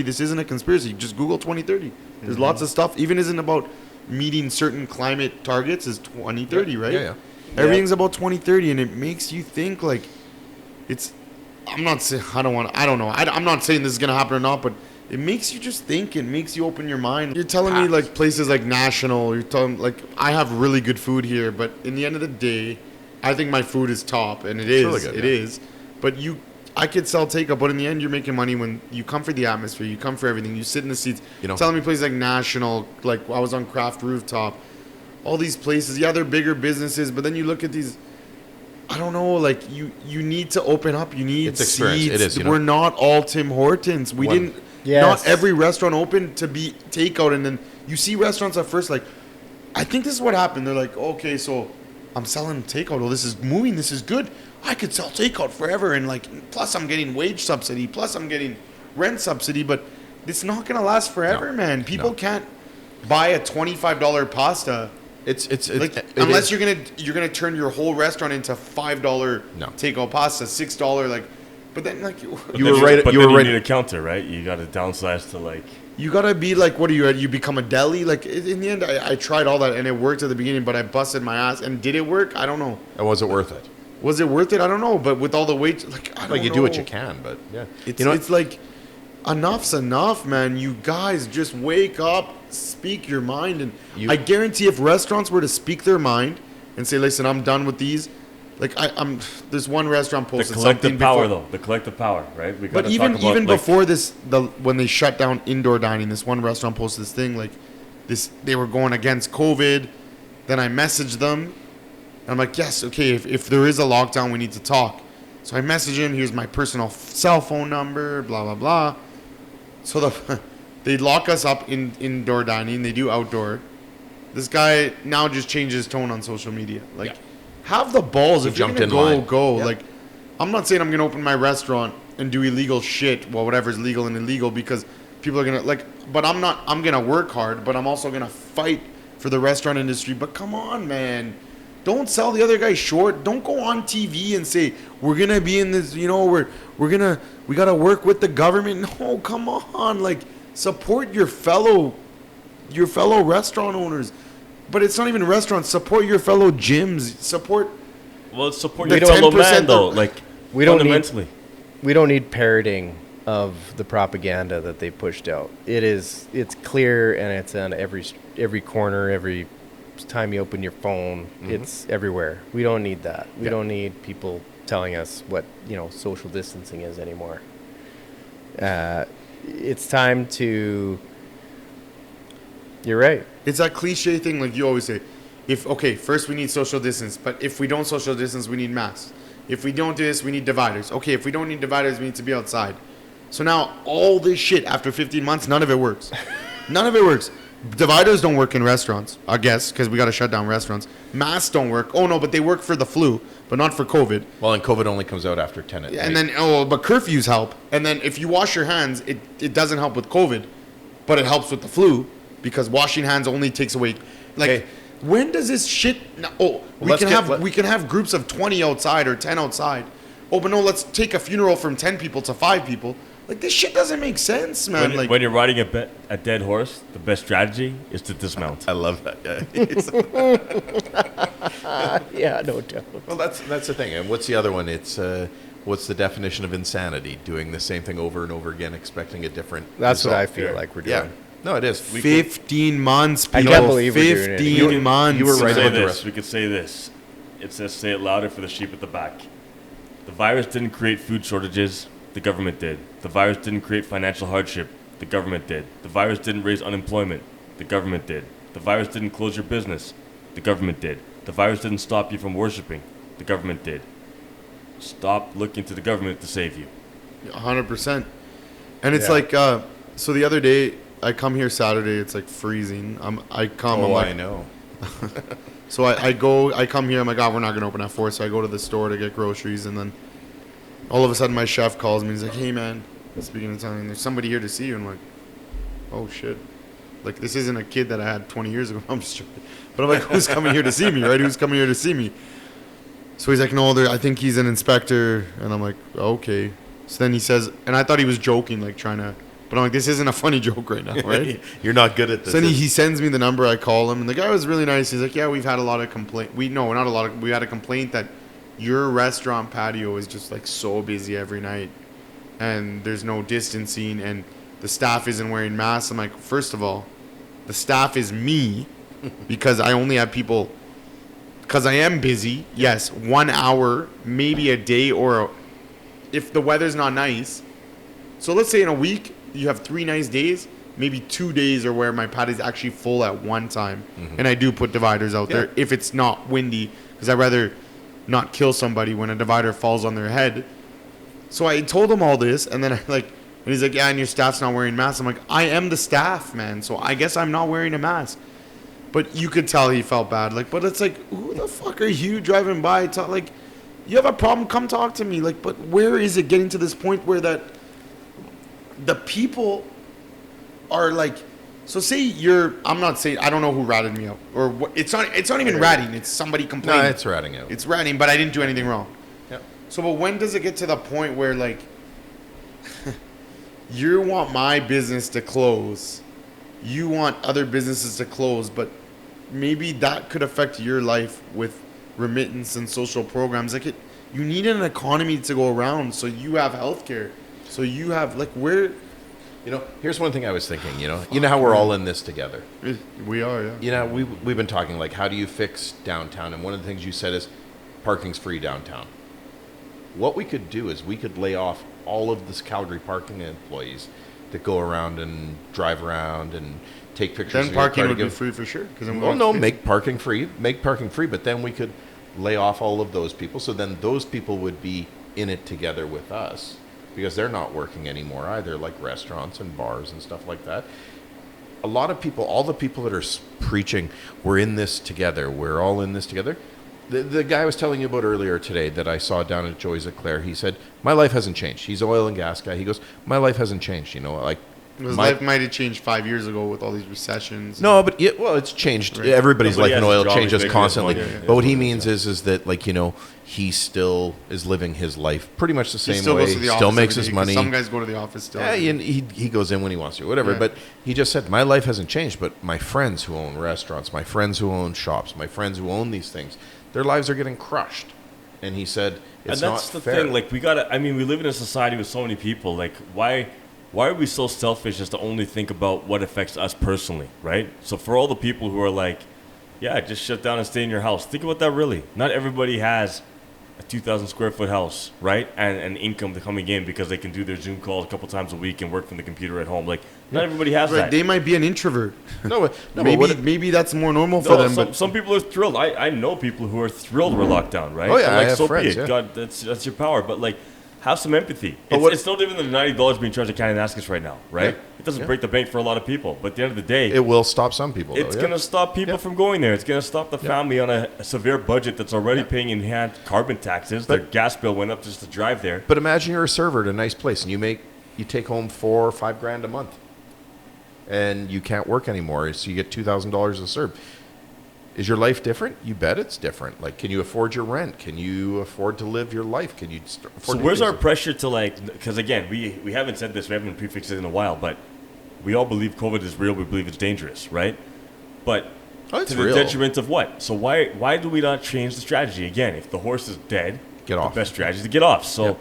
this isn't a conspiracy, just Google 2030. There's lots of stuff, even isn't about meeting certain climate targets, is 2030, right? Yeah. Everything's about 2030, and it makes you think, like, it's, I'm not saying, I don't know, I'm not saying this is going to happen or not, but it makes you just think, it makes you open your mind. You're telling me, like, places like National, you're telling, like, I have really good food here, but in the end of the day, I think my food is top, and it is, really good, it is. But I could sell takeout, but in the end, you're making money when you come for the atmosphere, you come for everything, you sit in the seats. You know, telling me places like National, like I was on Craft Rooftop, all these places, yeah, they're bigger businesses, but then you look at these, I don't know, like, you need to open up, you need seats. It is, we're not all Tim Hortons. Not every restaurant open to be takeout, and then you see restaurants at first, like, I think this is what happened. They're like, okay, so I'm selling takeout. Oh, this is moving. This is good. I could sell takeout forever. And, like, plus I'm getting wage subsidy. Plus I'm getting rent subsidy. But it's not going to last forever, man. People can't buy a $25 pasta. It's unless you're gonna turn your whole restaurant into $5 takeout pasta, $6 like. But then, like, you were right. But you need a counter, right? You got to downsize to, like. You gotta be like, what are you? You become a deli? Like, in the end, I tried all that, and it worked at the beginning, but I busted my ass. And did it work? I don't know. And was it worth it? Was it worth it? I don't know. But with all the weight, like, I don't know. You do what you can, but yeah, it's like, enough's enough, man. You guys just wake up, speak your mind, and I guarantee if restaurants were to speak their mind and say, listen, I'm done with these. Like, there's one restaurant posted something before. The collective power, right? But even before this, when they shut down indoor dining, this one restaurant posted this thing, like, they were going against COVID. Then I messaged them. And I'm like, yes, okay, if there is a lockdown, we need to talk. So I messaged him, here's my personal cell phone number, blah, blah, blah. So they lock us up in indoor dining. They do outdoor. This guy now just changed his tone on social media. Like, have the balls. If you're going to go. Yep. Like, I'm not saying I'm going to open my restaurant and do illegal shit, well, whatever's legal and illegal, because people are going to, like, but I'm going to work hard, but I'm also going to fight for the restaurant industry. But come on, man. Don't sell the other guy short. Don't go on TV and say, we're going to be in this, we got to work with the government. No, come on. Like, support your fellow restaurant owners. But it's not even restaurants. Support your fellow gyms. Support your fellow man, though. Like, we don't need parroting of the propaganda that they pushed out. It's clear, and it's on every corner, every time you open your phone. It's everywhere. We don't need that. We don't need people telling us what social distancing is anymore. It's time to. You're right. It's that cliche thing, like you always say. First we need social distance, but if we don't social distance, we need masks. If we don't do this, we need dividers. Okay, if we don't need dividers, we need to be outside. So now all this shit after 15 months, none of it works. None of it works. Dividers don't work in restaurants, I guess, because we got to shut down restaurants. Masks don't work. Oh no, but they work for the flu, but not for COVID. Well, and COVID only comes out after 10 at night. And then but curfews help. And then if you wash your hands, it doesn't help with COVID, but it helps with the flu. Because washing hands only takes away, like, when does this shit? We can have groups of 20 outside or 10 outside. Oh, but no, let's take a funeral from 10 people to 5 people. Like, this shit doesn't make sense, man. When you're riding a dead horse, the best strategy is to dismount. I love that. Yeah, no doubt. Well, that's the thing. And what's the other one? It's what's the definition of insanity? Doing the same thing over and over again, expecting a different. That's result. what I feel like we're doing. Yeah. No, it is. 15 months, people. I can't believe we're doing it. 15 months. You were right about this. We could say this. It says, say it louder for the sheep at the back. The virus didn't create food shortages. The government did. The virus didn't create financial hardship. The government did. The virus didn't raise unemployment. The government did. The virus didn't close your business. The government did. The virus didn't stop you from worshiping. The government did. Stop looking to the government to save you. 100%. And it's like, so the other day, I come here Saturday. It's like freezing. I know. So I come here. I'm like, we're not gonna open at 4. So I go to the store to get groceries, and then all of a sudden my chef calls me. He's like, hey, man, speaking Italian, there's somebody here to see you. And I'm like, oh, shit. Like, this isn't a kid that I had 20 years ago. I'm just joking. But I'm like, who's coming here to see me, right? Who's coming here to see me? So he's like, no, I think he's an inspector. And I'm like, okay. So then he says, and I thought he was joking, like trying to, but I'm like, this isn't a funny joke right now, right? You're not good at this. So then he sends me the number. I call him, and the guy was really nice. He's like, yeah, we've had a lot of we had a complaint that your restaurant patio is just like so busy every night, and there's no distancing, and the staff isn't wearing masks. I'm like, first of all, the staff is me, because I only have people, because I am busy. Yes, 1 hour, maybe a day, if the weather's not nice. So let's say in a week you have 3 nice days, maybe 2 days are where my patio is actually full at one time, and I do put dividers out there if it's not windy, because I'd rather not kill somebody when a divider falls on their head. So I told him all this, and then and he's like, yeah, and your staff's not wearing masks. I'm like, I am the staff, man, so I guess I'm not wearing a mask. But you could tell he felt bad. Like, but it's like, who the fuck are you driving by? Like, you have a problem, come talk to me. Like, but where is it getting to this point where that the people are like, so say I'm not saying, I don't know who ratted me out, or what, it's not even ratting, it's somebody complaining. No, it's ratting out. It's ratting, but I didn't do anything wrong. Yeah. So, but when does it get to the point where, like, you want my business to close, you want other businesses to close, but maybe that could affect your life with remittance and social programs. Like, you need an economy to go around, so you have healthcare, so you have, like, where... You know, here's one thing I was thinking, you know how we're all in this together. We are, yeah. You know, we've been talking, like, how do you fix downtown? And one of the things you said is parking's free downtown. What we could do is we could lay off all of this Calgary parking employees that go around and drive around and take pictures. Then parking would be free for sure. Make parking free, but then we could lay off all of those people. So then those people would be in it together with us, because they're not working anymore either, like restaurants and bars and stuff like that. A lot of people, all the people that are preaching, we're in this together, we're all in this together. The guy I was telling you about earlier today that I saw down at Joey's at Claire, he said, my life hasn't changed. He's an oil and gas guy. He goes, my life hasn't changed, you know, like... His life might have changed 5 years ago with all these recessions. No, but it's changed. Right. Everybody's life in oil changes constantly. But what he means is that, like, you know, he still is living his life pretty much the same way. He still makes his money. Some guys go to the office still. Yeah, and he goes in when he wants to, whatever. Yeah. But he just said, my life hasn't changed, but my friends who own restaurants, my friends who own shops, my friends who own these things, their lives are getting crushed. And he said, it's not fair. And that's the thing. Like, we live in a society with so many people. Like, why are we so selfish as to only think about what affects us personally, right? So for all the people who are like, yeah, just shut down and stay in your house, think about that really. Not everybody has a 2,000 square foot house, right? And an income coming in because they can do their Zoom calls a couple times a week and work from the computer at home. Like, not everybody has that. They might be an introvert. Maybe that's more normal for them. Some people are thrilled. I know people who are thrilled we're locked down, right? Oh yeah, like, I have so friends. be it. Yeah. God, that's your power. But like, have some empathy. It's no different than the $90 being charged at Kananaskis right now, right? Yeah. It doesn't break the bank for a lot of people, but at the end of the day, it will stop some people. It's going to stop people from going there. It's going to stop the family on a severe budget that's already paying in hand carbon taxes. Their gas bill went up just to drive there. But imagine you're a server at a nice place and you take home $4 or $5 grand a month, and you can't work anymore, so you get $2,000 a serve. Is your life different? You bet it's different. Like, can you afford your rent? Can you afford to live your life? Can you afford So where's our pressure to, like, because again, we haven't said this, we haven't prefixed it in a while, but we all believe COVID is real, we believe it's dangerous, right? But it's to the real. detriment of what? So why do we not change the strategy? Again, if the horse is dead, get off. The best strategy is to get off. So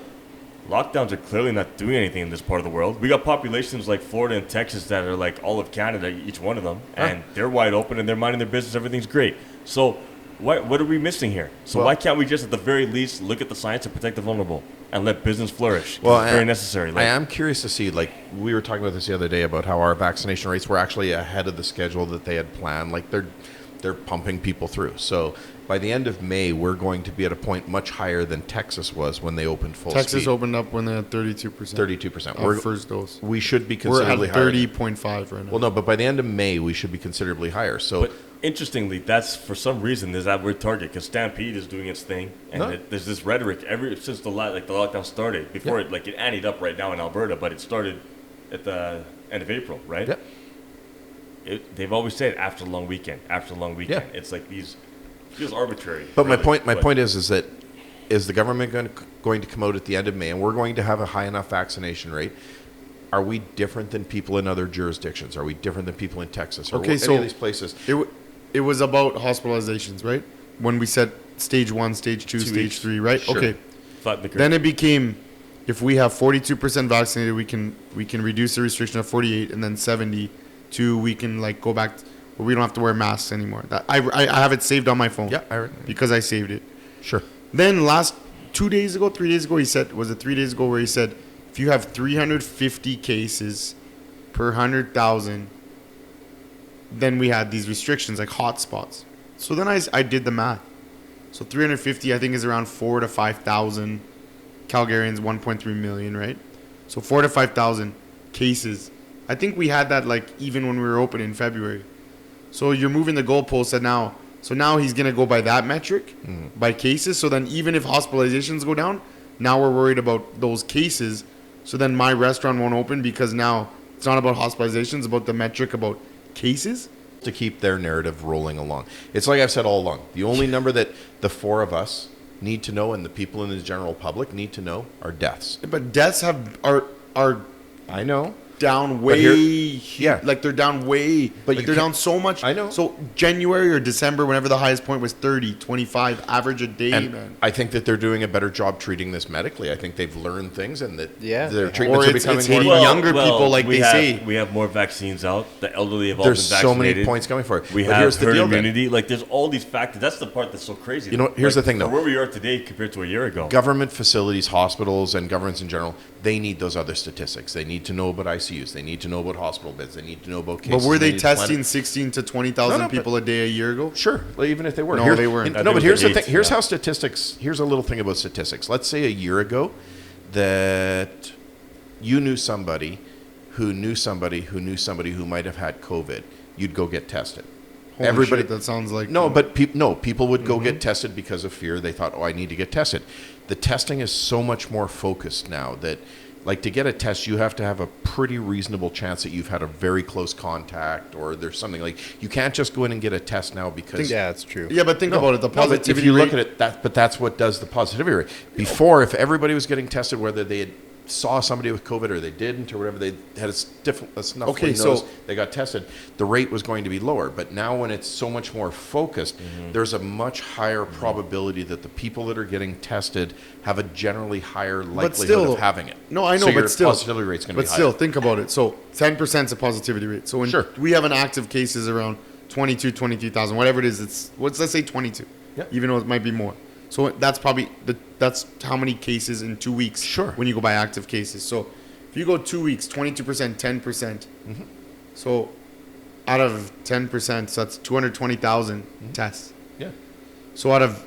lockdowns are clearly not doing anything in this part of the world. We got populations like Florida and Texas that are like all of Canada, each one of them, and they're wide open and they're minding their business. Everything's great. So what are we missing here? So why can't we just, at the very least, look at the science and protect the vulnerable and let business flourish? Well, it's very necessary. I am curious to see, like, we were talking about this the other day about how our vaccination rates were actually ahead of the schedule that they had planned. Like, they're pumping people through. So by the end of May, we're going to be at a point much higher than Texas was when they opened full speed. Texas opened up when they had 32%. 32%. Our first dose. We should be considerably higher. We're at 30.5 right now. Well, no, but by the end of May, we should be considerably higher. So interestingly, that's for some reason there's that word target because Stampede is doing its thing, and there's this rhetoric since the lockdown started. Before it anteed up right now in Alberta, but it started at the end of April, right? Yeah. They've always said after the long weekend. Yeah. It's like these feels arbitrary. But my point is that is the government going to come out at the end of May, and we're going to have a high enough vaccination rate? Are we different than people in other jurisdictions? Are we different than people in Texas? Or any of these places? It was about hospitalizations, right? When we said stage 1, stage 2, stage 3, right? Sure. Okay. Then it became, if we have 42% vaccinated, we can reduce the restriction of 48, and then 72 we can go back. Where we don't have to wear masks anymore. I have it saved on my phone. Yeah, because I saved it. Sure. Then 3 days ago, he said, was it 3 days ago, where he said, if you have 350 cases per 100,000, then we had these restrictions like hotspots. So then I did the math. So 350, I think, is around 4,000 to 5,000 Calgarians, 1.3 million, right? So 4,000 to 5,000 cases. I think we had that even when we were open in February. So you're moving the goalposts now. So now he's going to go by that metric, by cases. So then even if hospitalizations go down, now we're worried about those cases. So then my restaurant won't open because now it's not about hospitalizations, it's about the metric about cases. To keep their narrative rolling along. It's like I've said all along. The only number that the four of us need to know and the people in the general public need to know are deaths. But deaths are I know. down way, they're down way, but they're down so much. I know. So January or December, whenever the highest point was 30, 25 average a day, And man. I think that they're doing a better job treating this medically. I think they've learned things and that their Or treatments are it's becoming hitting more. younger people, like they say. We have more vaccines out. The elderly have all There's been so vaccinated. many points coming for it. We But have here's the herd deal then. immunity. There's all these factors. That's the part that's so crazy. You know, here's the thing, though. Where we are today compared to a year ago. Government facilities, hospitals, and governments in general, they need those other statistics. They need to know about ICUs. They need to know about hospital beds. They need to know about cases. But were they need to plan testing it. 16 to 20,000 people a day a year ago? Sure, even if they were. No, they weren't. No, but here's the thing. Eight, Here's yeah. how statistics. Here's a little thing about statistics. Let's say a year ago that you knew somebody who knew somebody who knew somebody who might have had COVID. You'd go get tested. Holy shit, that sounds like... No, but people would go get tested because of fear. They thought, I need to get tested. The testing is so much more focused now that, to get a test, you have to have a pretty reasonable chance that you've had a very close contact or there's something you can't just go in and get a test now because... Yeah, it's true. Yeah, but think about it. The positivity if you rate... look at it, that's what does the positivity rate. Before, if everybody was getting tested, whether they had saw somebody with COVID or they didn't or whatever, they had a snuffly nose, they got tested, the rate was going to be lower. But now when it's so much more focused, there's a much higher probability that the people that are getting tested have a generally higher likelihood of having it. No, I know, so but your still... positivity rate's going to be higher. But still, think about it. So 10% is a positivity rate. So when we have an active cases around 23,000, whatever it is, let's say 22, even though it might be more. So that's probably that's how many cases in 2 weeks. Sure. When you go by active cases. So if you go 2 weeks, 22%, 10%. So out of 10%, so that's 220,000 tests. Yeah. So out of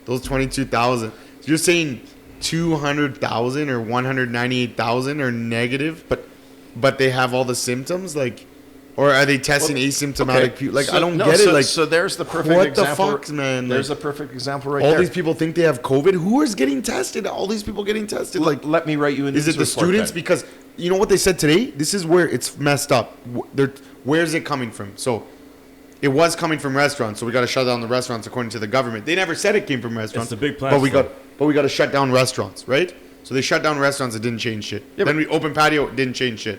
those 22,000, you're saying 200,000 or 198,000 are negative, but they have all the symptoms, or are they testing asymptomatic people? I don't get it. So there's the perfect example. What the fuck, man? There's the perfect example right all there. these people think they have COVID. Who is getting tested? All these people getting tested. Let me write you in. Is it the students? Then. Because you know what they said today? This is where it's messed up. Where is it coming from? So it was coming from restaurants. So we got to shut down the restaurants according to the government. They never said it came from restaurants. It's the big plan. But we got to shut down restaurants, right? So they shut down restaurants. It didn't change shit. Then we opened patio. It didn't change shit.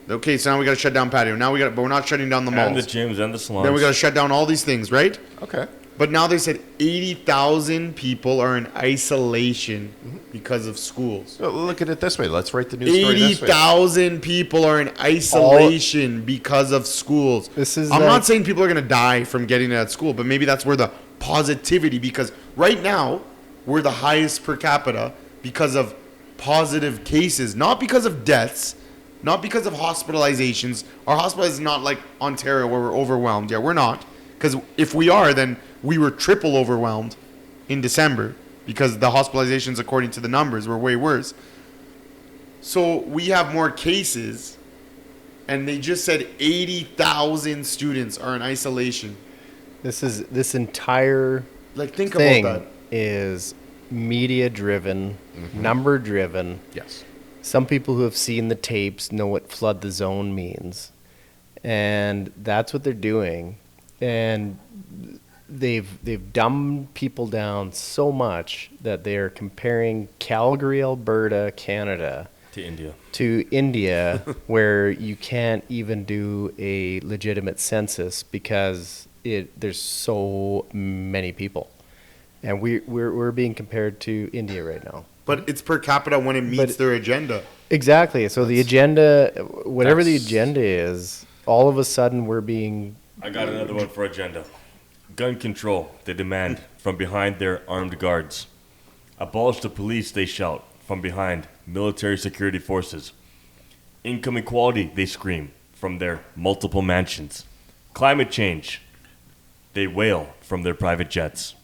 Okay, so now we got to shut down patio. But we're not shutting down the malls. And the gyms and the salons. Then we got to shut down all these things, right? Okay. But now they said 80,000 people are in isolation because of schools. So look at it this way. Let's write the news story this way. 80,000 people are in isolation because of schools. I'm not saying people are going to die from getting it at school, but maybe that's where the positivity, because right now we're the highest per capita because of positive cases, not because of deaths. Not because of hospitalizations. Our hospital is not like Ontario where we're overwhelmed. Yeah, we're not. Because if we are, then we were triple overwhelmed in December because the hospitalizations, according to the numbers, were way worse. So we have more cases, and they just said 80,000 students are in isolation. This entire Like, think thing about that. is media driven, number driven. Yes. Some people who have seen the tapes know what flood the zone means, and that's what they're doing. And they've dumbed people down so much that they're comparing Calgary, Alberta, Canada to India. where you can't even do a legitimate census because there's so many people, and we're being compared to India right now. But it's per capita when it meets their agenda. Exactly. So the agenda, whatever the agenda is, all of a sudden we're being. I got another one for agenda. Gun control, they demand from behind their armed guards. Abolish the police, they shout, from behind military security forces. Income equality, they scream, from their multiple mansions. Climate change, they wail from their private jets.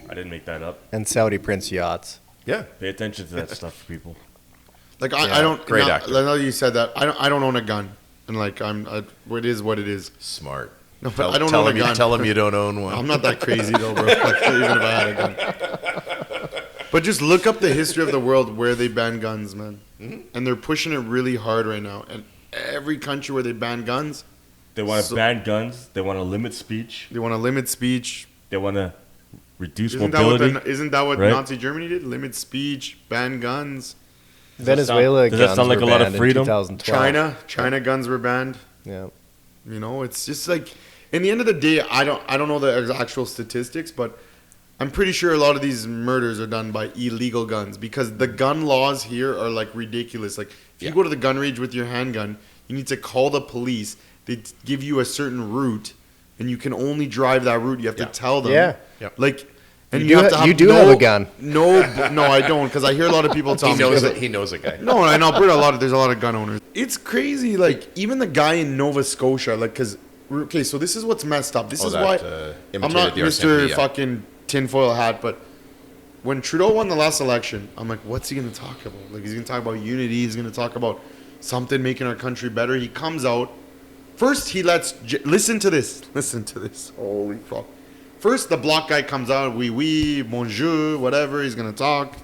I didn't make that up. And Saudi Prince yachts. Yeah. Pay attention to that stuff, people. Like, I don't. Great now, actor. now you said that, I don't own a gun, and like it is what it is. Smart. No, but I don't own a gun. Tell him you don't own one. I'm not that crazy though, bro. Like, even if I had a gun. But just look up the history of the world where they ban guns, man. And they're pushing it really hard right now. And every country where they ban guns, They want to ban guns. They want to limit speech. they want to limit speech. They want to reduce Isn't mobility. that what right? Nazi Germany did? Limit speech, ban guns. Venezuela does that guns sound like were a lot of banned in freedom? 2012. China guns were banned. Yeah. You know, it's just like, in the end of the day, I don't know the actual statistics, but I'm pretty sure a lot of these murders are done by illegal guns because the gun laws here are like ridiculous. Like, if you go to the gun range with your handgun, you need to call the police. They give you a certain route, and you can only drive that route. You have to tell them. Yeah. Yep. Like, and You have to have have a gun. No, I don't, because I hear a lot of people tell He me. knows it. He knows a guy. No, in Alberta, there's a lot of gun owners. It's crazy. Like, even the guy in Nova Scotia, like, because, okay, so this is what's messed up. This is why I'm not Mr. fucking tinfoil hat, but when Trudeau won the last election, I'm like, what's he going to talk about? Like, he's going to talk about unity. He's going to talk about something making our country better. He comes out. First, he lets, listen to this. Listen to this. Holy fuck. First, the block guy comes out, oui, bonjour, whatever, he's going to talk.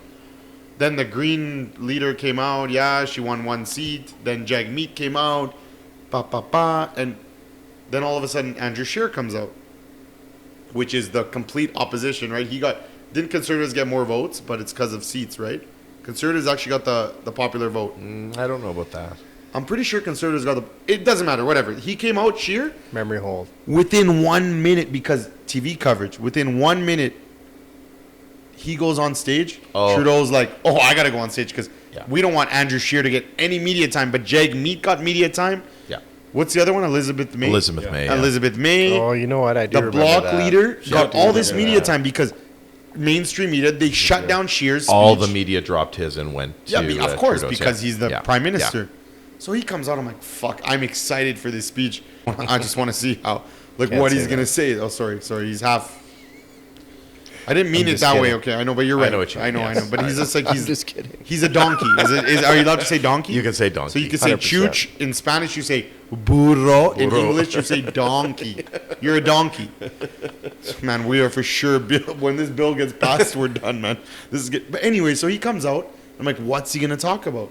Then the green leader came out, yeah, she won one seat. Then Jag Meat came out, and then all of a sudden Andrew Scheer comes out, which is the complete opposition, right? Didn't Conservatives get more votes, but it's because of seats, right? Conservatives actually got the popular vote. I don't know about that. I'm pretty sure Conservatives got it doesn't matter, whatever. He came out, Scheer, Memory hold. within 1 minute, because TV coverage, within 1 minute, he goes on stage. Oh. Trudeau's like, oh, I got to go on stage because Yeah. we don't want Andrew Scheer to get any media time, but Jag Meat got media time. Yeah. What's the other one? Elizabeth May. Elizabeth May. Yeah. Elizabeth May. Oh, you know what? I do The remember bloc that. leader got do all this remember media that. time because mainstream media, they shut down Scheer's speech. All the media dropped his and went to of course, Trudeau's. because he's the Yeah. prime Yeah. minister. So he comes out, I'm like, fuck, I'm excited for this speech. I just want to see how, like, Can't what say he's going to that. say. Oh, sorry, he's half. I didn't mean I'm it just that way, kidding. okay, I know, but you're right. I know what you mean, I yes. know, but he's just like, I'm he's just kidding. He's a donkey. Are you allowed to say donkey? You can say donkey. So you can say 100%. chooch. In Spanish, you say burro. In Burro. English, you say donkey. You're a donkey. Man, we are for sure. When this bill gets passed, we're done, man. This is good. But anyway, so he comes out. I'm like, what's he going to talk about?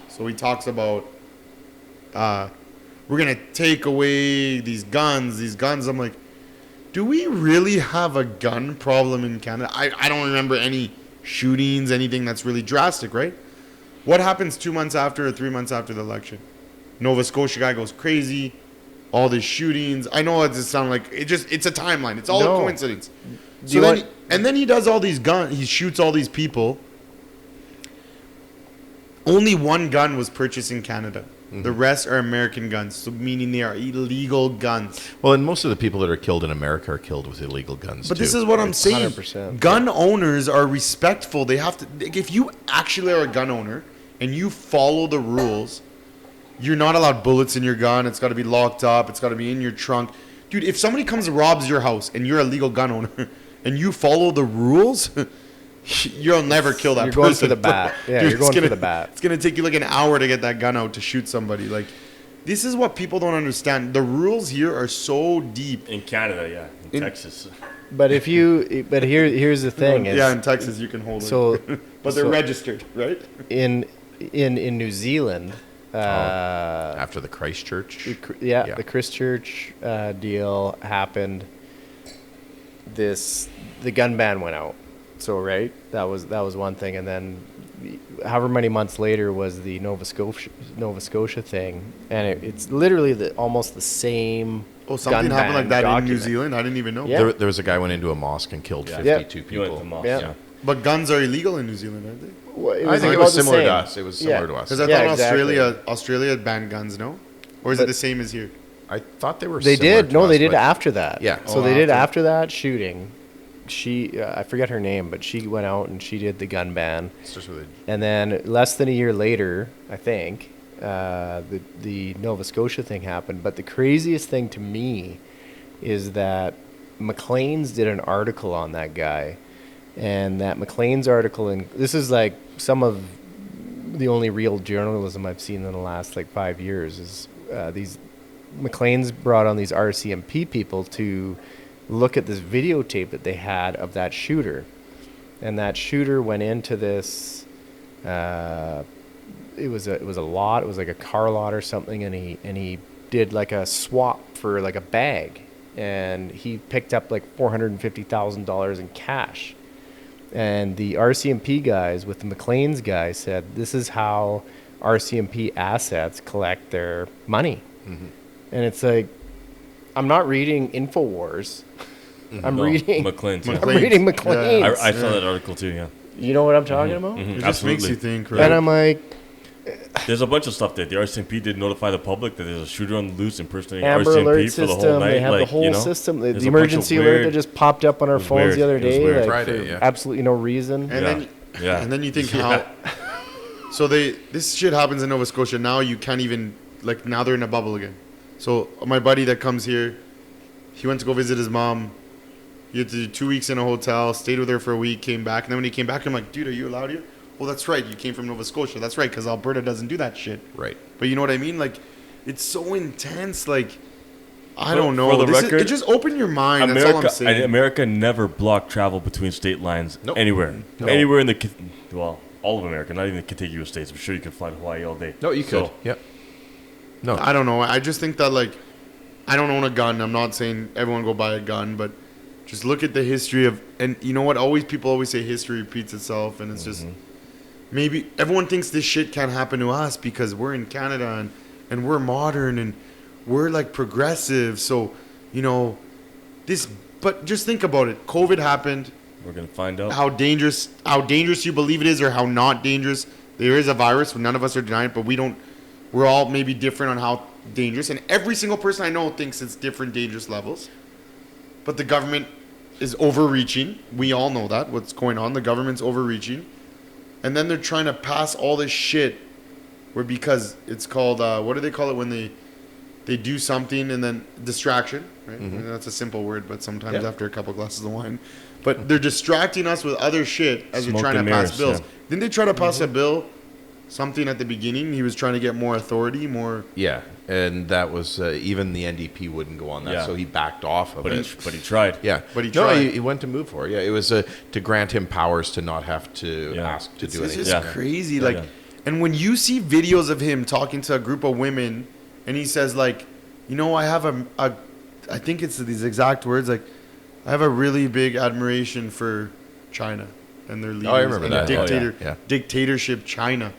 So he talks about, we're going to take away these guns. I'm like, do we really have a gun problem in Canada? I don't remember any shootings, anything that's really drastic, right? What happens 2 months after or 3 months after the election? Nova Scotia guy goes crazy. All these shootings. I know it just sounds like it's a timeline. It's all a coincidence. So then he does all these guns. He shoots all these people. Only one gun was purchased in Canada. The rest are American guns, so meaning they are illegal guns. Well, and most of the people that are killed in America are killed with illegal guns. But too. this is what I'm saying. 100%. Gun owners are respectful. They have to. If you actually are a gun owner and you follow the rules, you're not allowed bullets in your gun. It's got to be locked up. It's got to be in your trunk. Dude, if somebody comes and robs your house and you're a legal gun owner and you follow the rules, you'll never kill that You're person. going for the bat. bro. Yeah, Dude, you're going it's for the bat. It's going to take you like an hour to get that gun out to shoot somebody. Like, this is what people don't understand. The rules here are so deep. In Canada, yeah. In Texas. But here's the thing. Is, Yeah, in Texas you can hold so, it. But they're registered, right? in New Zealand, After the Christchurch. the Christchurch deal happened. The gun ban went out. So that was one thing, and then however many months later was the Nova Scotia thing, and it's literally almost the same. Oh, something gun happened like ban that in document. New Zealand? I didn't even know. Yeah. There was a guy went into a mosque and killed Yeah. 52 You people. went to mosque, Yeah. yeah. But guns are illegal in New Zealand, aren't they? Well, I think it about was the similar to same. us. It was similar to us. Because I Yeah, thought exactly. Australia had banned guns, no? Or is it But- the same as here? I thought they were They similar did. to No, us, they did but- after that. Yeah. So Oh, they did after. after that shooting. She, I forget her name, but she went out and she did the gun ban. It's just with And then less than a year later, I think, the Nova Scotia thing happened. But the craziest thing to me is that Maclean's did an article on that guy. And that Maclean's article, and this is like some of the only real journalism I've seen in the last like 5 years, is these Maclean's brought on these RCMP people to look at this videotape that they had of that shooter. And that shooter went into this, it was a lot, it was like a car lot or something, and he did like a swap for like a bag, and he picked up like $450,000 in cash. And the RCMP guys with the Maclean's guys said, this is how RCMP assets collect their money. Mm-hmm. And it's like, I'm not reading InfoWars. I'm No, reading McLean's. I'm Yeah. McLean's. reading Maclean's. I saw that article too, yeah. You know what I'm talking about? It just Absolutely. makes you think, And right? I'm like, There's a bunch of stuff there. The RCMP did notify the public that there's a shooter on the loose impersonating Amber RCMP Alert for the whole system. night. They have the like, whole you know, system. there's The a bunch of emergency alert that just popped up on our was phones weird. the other It was day, weird. like Friday, for yeah. absolutely no reason. And Yeah. then Yeah. and then you think Yeah. how so this shit happens in Nova Scotia. Now you can't even, like, now they're in a bubble again. So my buddy that comes here, he went to go visit his mom. He had to do 2 weeks in a hotel, stayed with her for a week, came back. And then when he came back, I'm like, dude, are you allowed here? Well, that's right. You came from Nova Scotia. That's right, because Alberta doesn't do that shit. Right. But you know what I mean? Like, it's so intense. Like, I For- don't know. for the This record, it just open your mind. That's all I'm saying. America never blocked travel between state lines Nope. anywhere. No. Anywhere in the, well, all of America, not even the contiguous states. I'm sure you could fly to Hawaii all day. No, you could. So, Yep. No. I don't know. I just think that, like, I don't own a gun. I'm not saying everyone go buy a gun, but just look at the history of, and you know what? People always say history repeats itself, and it's just maybe everyone thinks this shit can't happen to us because we're in Canada and we're modern and we're like progressive. So, you know, this. But just think about it. COVID happened. we're going to find out. How dangerous you believe it is, or how not dangerous. There is a virus. None of us are denying it, but we're all maybe different on how dangerous. And every single person I know thinks it's different dangerous levels. But the government is overreaching. We all know that, what's going on. The government's overreaching. And then they're trying to pass all this shit where, because it's called, what do they call it when they do something and then distraction, right? And that's a simple word, but sometimes Yeah. after a couple glasses of wine. But they're distracting us with other shit as Smoke they're trying to and pass mirrors, bills. yeah. Didn't they try to pass a bill, something at the beginning? He was trying to get more authority, more... Yeah, and that was even the NDP wouldn't go on that, Yeah. so he backed off of But it. he tried. Yeah, But he no, tried. he went to move for it. Yeah, it was to grant him powers to not have to Yeah. ask to It's do anything. just Yeah. crazy. Yeah, Like, yeah. and when you see videos of him talking to a group of women, and he says, like, you know, I have I think it's these exact words, like, I have a really big admiration for China and their leaders. I remember and that. yeah. Dictatorship China.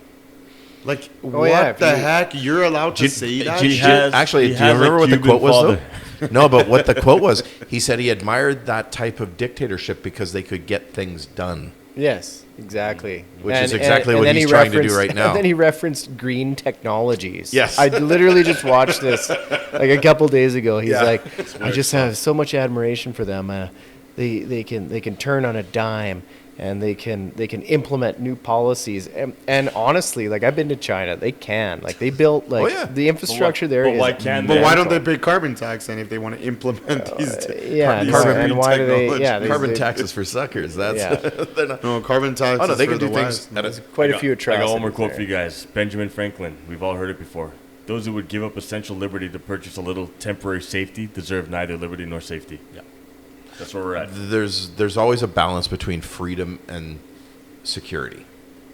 Like, Oh, what yeah, the heck? You're allowed to G- say that? G- shit? has- Actually, he do you has a remember what the Cuban quote was, father. though? No, but what the quote was, he said he admired that type of dictatorship because they could get things done. yes, exactly. Which is exactly what then he's he trying to do referenced- right now. And then he referenced green technologies. Yes. I literally just watched this like a couple days ago. He's Yeah. like, I just have so much admiration for them. They can turn on a dime, and they can implement new policies. And honestly, like, I've been to China. They can, like, they built like yeah. the infrastructure there. but is why can't But why don't mental. they pay carbon tax then if they want to implement these yeah, these no, green and why do they? technologies? Yeah, there's- Carbon they- taxes for suckers. That's Yeah. they're not. No, carbon tax Oh no, is they for can do the things. West. At a, Quite I a got- few I atrocities. got one more quote there. for you guys. Benjamin Franklin. We've all heard it before. those who would give up essential liberty to purchase a little temporary safety deserve neither liberty nor safety. Yeah. That's where we're at. There's always a balance between freedom and security.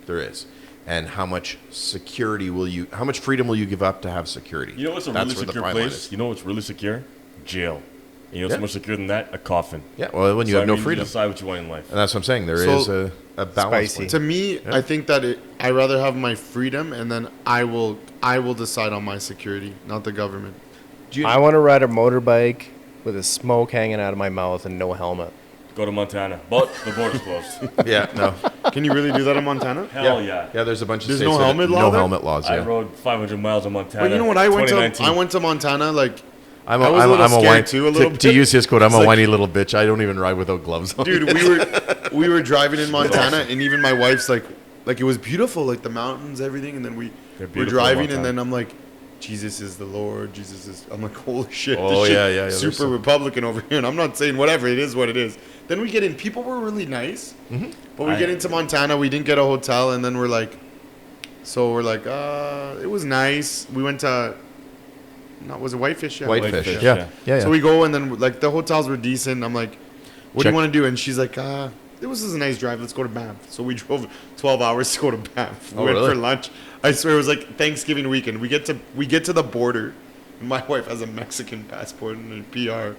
There is. And how much freedom will you give up to have security? You know what's a That's really where the secure fine line place? is. You know what's really secure? Jail. And you know what's Yeah. more secure than that? A coffin. Yeah, well, when you So, have no You freedom. decide what you want in life. And that's what I'm saying. There So- is a balance. Spicy. point. To me, I think that I rather have my freedom, and then I will decide on my security, not the government. Do you, I want to ride a motorbike with a smoke hanging out of my mouth and no helmet. Go to Montana. But the border's closed. yeah, no. Can you really do that in Montana? Hell yeah. Yeah, there's a bunch of There's states no that- helmet law No there? helmet laws, I yeah. rode 500 miles in Montana. But you know what? I went 2019. to Montana like I'm I was a little scared too, a little to bit. use his quote, I'm It's a like- whiny little bitch. I don't even ride without gloves on. dude, we were driving in Montana, and even my wife's like it was beautiful, like the mountains, everything, and then They're we're beautiful in driving, Montana. and then I'm like, Jesus is the Lord, I'm like, holy shit, Oh, this shit yeah, there's super some- Republican over here, and I'm not saying whatever, it is what it is. Then we get in, people were really nice, but we get into Montana, we didn't get a hotel, and then we're like, it was nice. We went to, was it Whitefish? Yeah, Whitefish. Whitefish, Yeah. yeah. Yeah. So we go, and then like the hotels were decent. I'm like, what do Check- you want to do? And she's like, it was just a nice drive. Let's go to Banff. So we drove 12 hours to go to Banff. We Oh, went really? for lunch. I swear it was like Thanksgiving weekend. We get to the border. And my wife has a Mexican passport and a PR.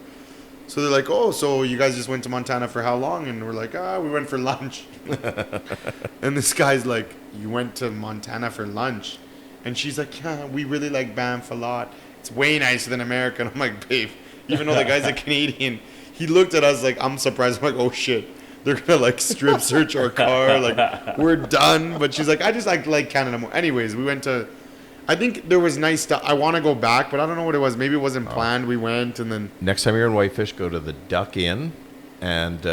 So they're like, oh, so you guys just went to Montana for how long? And we're like, we went for lunch. And this guy's like, you went to Montana for lunch? And she's like, yeah, we really like Banff a lot. It's way nicer than America. And I'm like, babe, even though the guy's a Canadian, he looked at us like, I'm surprised. I'm like, oh shit, they're gonna like strip search our car. Like, we're done. But she's like, I just like Canada more. Anyways, we went to, I think there was nice stuff. I want to go back, but I don't know what it was. Maybe it wasn't planned. We went, and then Next time you're in Whitefish, go to the Duck Inn and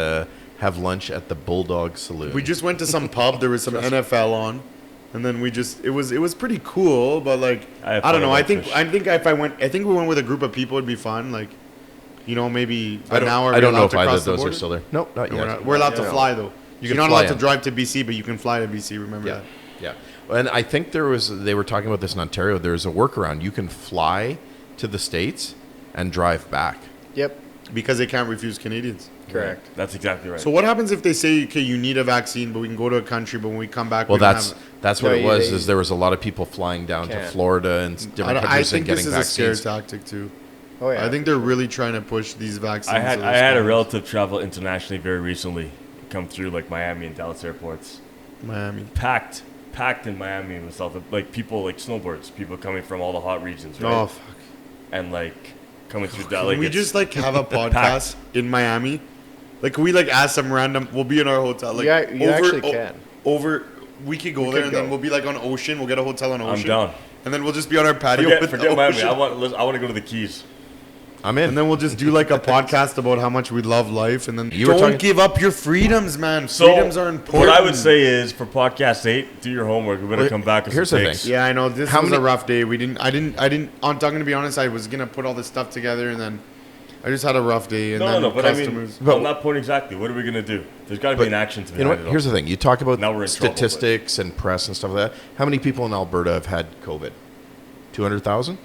have lunch at the Bulldog Saloon. we just went to some pub. There was some NFL on, and then it was pretty cool. But like, I have I don't fun know. at I think Whitefish. I think we went with a group of people. It'd be fun. Like, maybe I an hour. I don't know allowed if to either cross of the those are border? still there. Nope, not No, yet. we're allowed to Yeah. fly though. You You're can not fly allowed to in. drive to BC, but you can fly to BC. Remember Yeah, that? yeah. And I think they were talking about this in Ontario. There's a workaround. You can fly to the States and drive back. Yep. Because they can't refuse Canadians. Correct. That's exactly right. So what happens if they say, okay, you need a vaccine, but we can go to a country, but when we come back, Well, we don't that's have that's what No, it was. they- Is there was a lot of people flying down to Can't. Florida and different I countries and think this getting is a scare vaccines. tactic too. Oh yeah. I think they're really trying to push these vaccines. I had to I those had a guys. relative travel internationally very recently, come through like Miami and Dallas airports, Miami. packed in Miami with stuff like people like snowbirds, people coming from all the hot regions, right? Oh fuck! And like coming through that. Can Like we it's- just like have a podcast in Miami? Like, can we like ask some random? We'll be in our hotel. Like, Yeah, you actually can. We could go We there, could and then go. we'll be like on Ocean. We'll get a hotel on I'm Ocean. down. And then we'll just be on our patio. with Forget the Miami. ocean. I want to go to the Keys. I'm in. And then we'll just do like a podcast about how much we love life, and then You were don't talking- give up your freedoms, man. So Freedoms are important. what I would say is for podcast 8, do your homework. We better Well, come back with here's some the takes. thing. Yeah, I know. This How was many- a rough day. I didn't. I'm talking to be honest. I was gonna put all this stuff together, and then I just had a rough day. And No, then no, but I mean, customers. But- on that point exactly, what are we gonna do? There's got to be an action to be You know what? Here's the thing. You talk about Now we're in trouble, but- statistics and press and stuff like that. How many people in Alberta have had COVID? 200,000?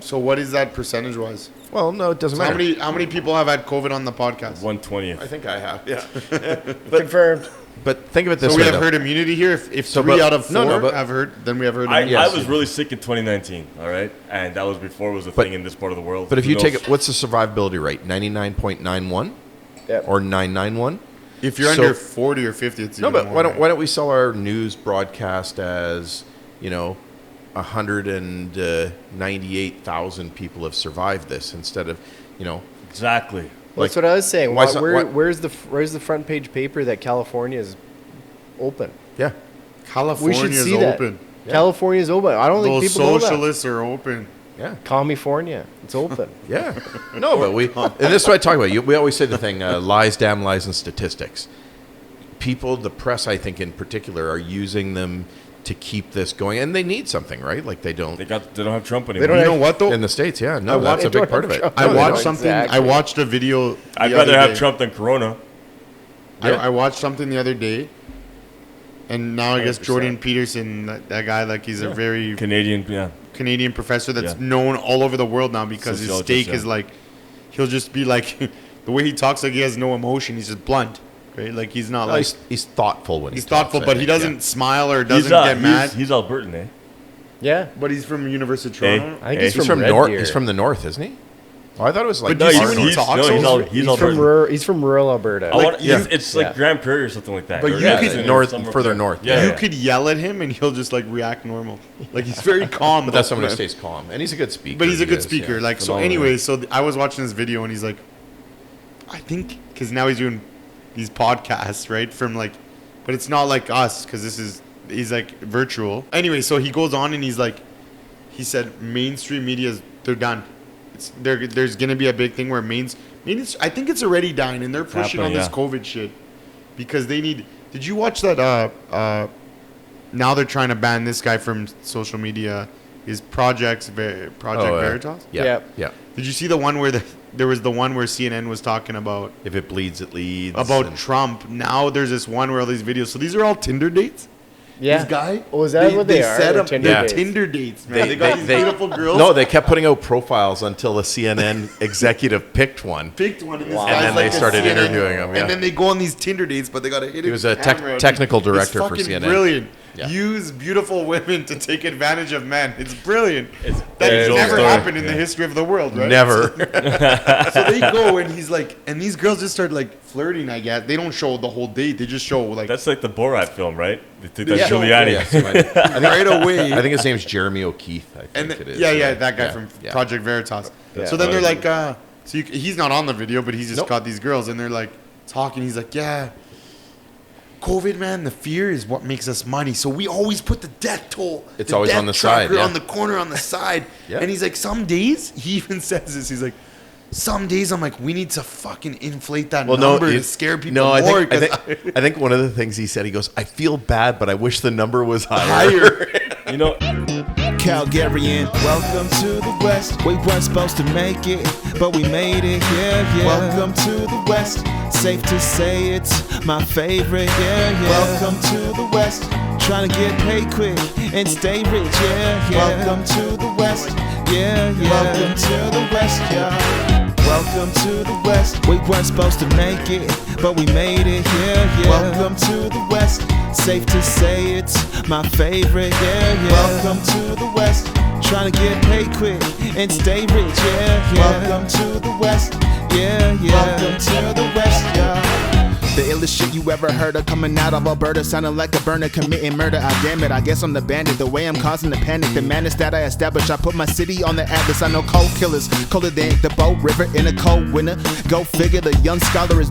So what is that percentage wise? Well, no, it doesn't How matter. many people have had COVID on the podcast? 120th. I think I have. Yeah. Confirmed. But think of it this So way. we have though. herd immunity here. If So, 3 but- out of 4 no, but- have herd, then we have herd I immunity. Yes. was really sick in 2019, all right? And that was before it was a But- thing in this part of the world. But if Who you knows? take it, what's the survivability rate? 99.91 Yep. or 991? If you're So- under 40 or 50, it's No, even but more, why right? don't we sell our news broadcast as, 198,000 people have survived this instead of, Exactly. That's what I was saying. why Why, so- where, why- where's the front page paper that California is open? yeah. California We should is see that. open. California is open. I don't think Those people know that. socialists are open. Yeah. California, it's open. Yeah. No, but and this is what I talk about. We always say the thing, lies, damn lies, and statistics. People, the press, I think in particular, are using them to keep this going. And they need something, right? Like they don't. They don't have Trump They anymore. don't You have- know what though? In the States, yeah. No, I that's a They big don't part of have it. Trump. I No, they watched don't. something. I Exactly. watched a video. I'd the rather other have day. Trump than Corona. I watched something the other day, and now I guess 100%. Jordan Peterson, that guy, like he's a very Canadian, yeah. Canadian professor that's Yeah. known all over the world now because his Sociologist, stake yeah. is like, he'll just be like, the way he talks, like he has no emotion. He's just blunt, right? Like he's not No, like he's thoughtful when he's he talks, thoughtful, I but he think, doesn't yeah. smile or doesn't get mad. He's Albertan, eh? Yeah. But he's from University of Toronto. I think Hey, he's, He's from from Red north. Deer. He's from the north, isn't he? Oh, I thought it was like. But do you see far when he north. talks? He's from rural Alberta. It's like Yeah. Grand Prairie or something like that. But Or- you Yeah, could- north, somewhere further there. north. Yeah, You yeah. could yell at him and he'll just like react normal. Like he's very calm. But that's though. someone who stays calm, and he's a good speaker. But he's a He good is, speaker. yeah. Like so. Phenomenal. Anyway, so I was watching this video and he's like, I think because now he's doing these podcasts, right? From like, but it's not like us because he's like virtual. Anyway, so he goes on and he's like, he said mainstream media's they're done. There's gonna be a big thing where I think it's already dying and they're pushing on happening, this COVID shit because they need. Did you watch that? Now they're trying to ban this guy from social media. His Project Veritas. Yeah. Yeah. Yeah. Did you see the one where there was the one where CNN was talking about If it bleeds, it leads. about Trump? Now there's this one where all these videos. So these are all Tinder dates. Yeah. This guy. Oh, is that what they are? Set They're up Tinder they're dates? Tinder dates, man. They got these beautiful girls. No, they kept putting out profiles until the CNN executive picked one. picked one, and this Wow. guy's And then like they a started CNN interviewing him, yeah. And then they go on these Tinder dates, but they got to hit. He was a camera. technical It's director for fucking CNN. Brilliant. Yeah. Use beautiful women to take advantage of men. It's brilliant. It's That has age-old never story. happened in the Yeah. history of the world, right? Never. So they go and he's like, and these girls just start like flirting. I guess they don't show the whole date. They just show like That's like the Borat film, right? They took Yeah. that Giuliani. Yes, I think, right away. I think his name's Jeremy O'Keefe. I think And it is. yeah, that guy Yeah, from yeah. Project Veritas. Yeah. So then they're Right. like, he's not on the video, but he's just Nope. got these girls, and they're like talking. He's like, yeah, COVID, man, the fear is what makes us money. So we always put the death toll. It's the always death on the side, tracker yeah. on the corner, on the side. Yeah. And he's like, some days, he even says this. He's like, some days I'm like, we need to fucking inflate that number to scare people no, more. I think one of the things he said, he goes, I feel bad, but I wish the number was higher. higher. You know, Calgarian, welcome to the West. We weren't supposed to make it, but we made it, yeah, yeah. Welcome to the West. Safe to say it's my favorite, yeah, yeah. Welcome to the West. Trying to get paid quick and stay rich, yeah, yeah. Welcome to the West, yeah, yeah. Welcome to the West, yeah. Welcome to the West. We weren't supposed to make it, but we made it, yeah, yeah. Welcome to the West. Safe to say it's my favorite, yeah, yeah. Welcome to the West. Trying to get paid quick and stay rich, yeah, yeah. Welcome to the West, yeah, yeah. Welcome to the West, yeah. The illest shit you ever heard of coming out of Alberta, sounding like a burner committing murder. Ah, damn it, I guess I'm the bandit. The way I'm causing the panic, the madness that I establish. I put my city on the atlas. I know cold killers, colder than the Bow River in a cold winter. Go figure, the young scholar is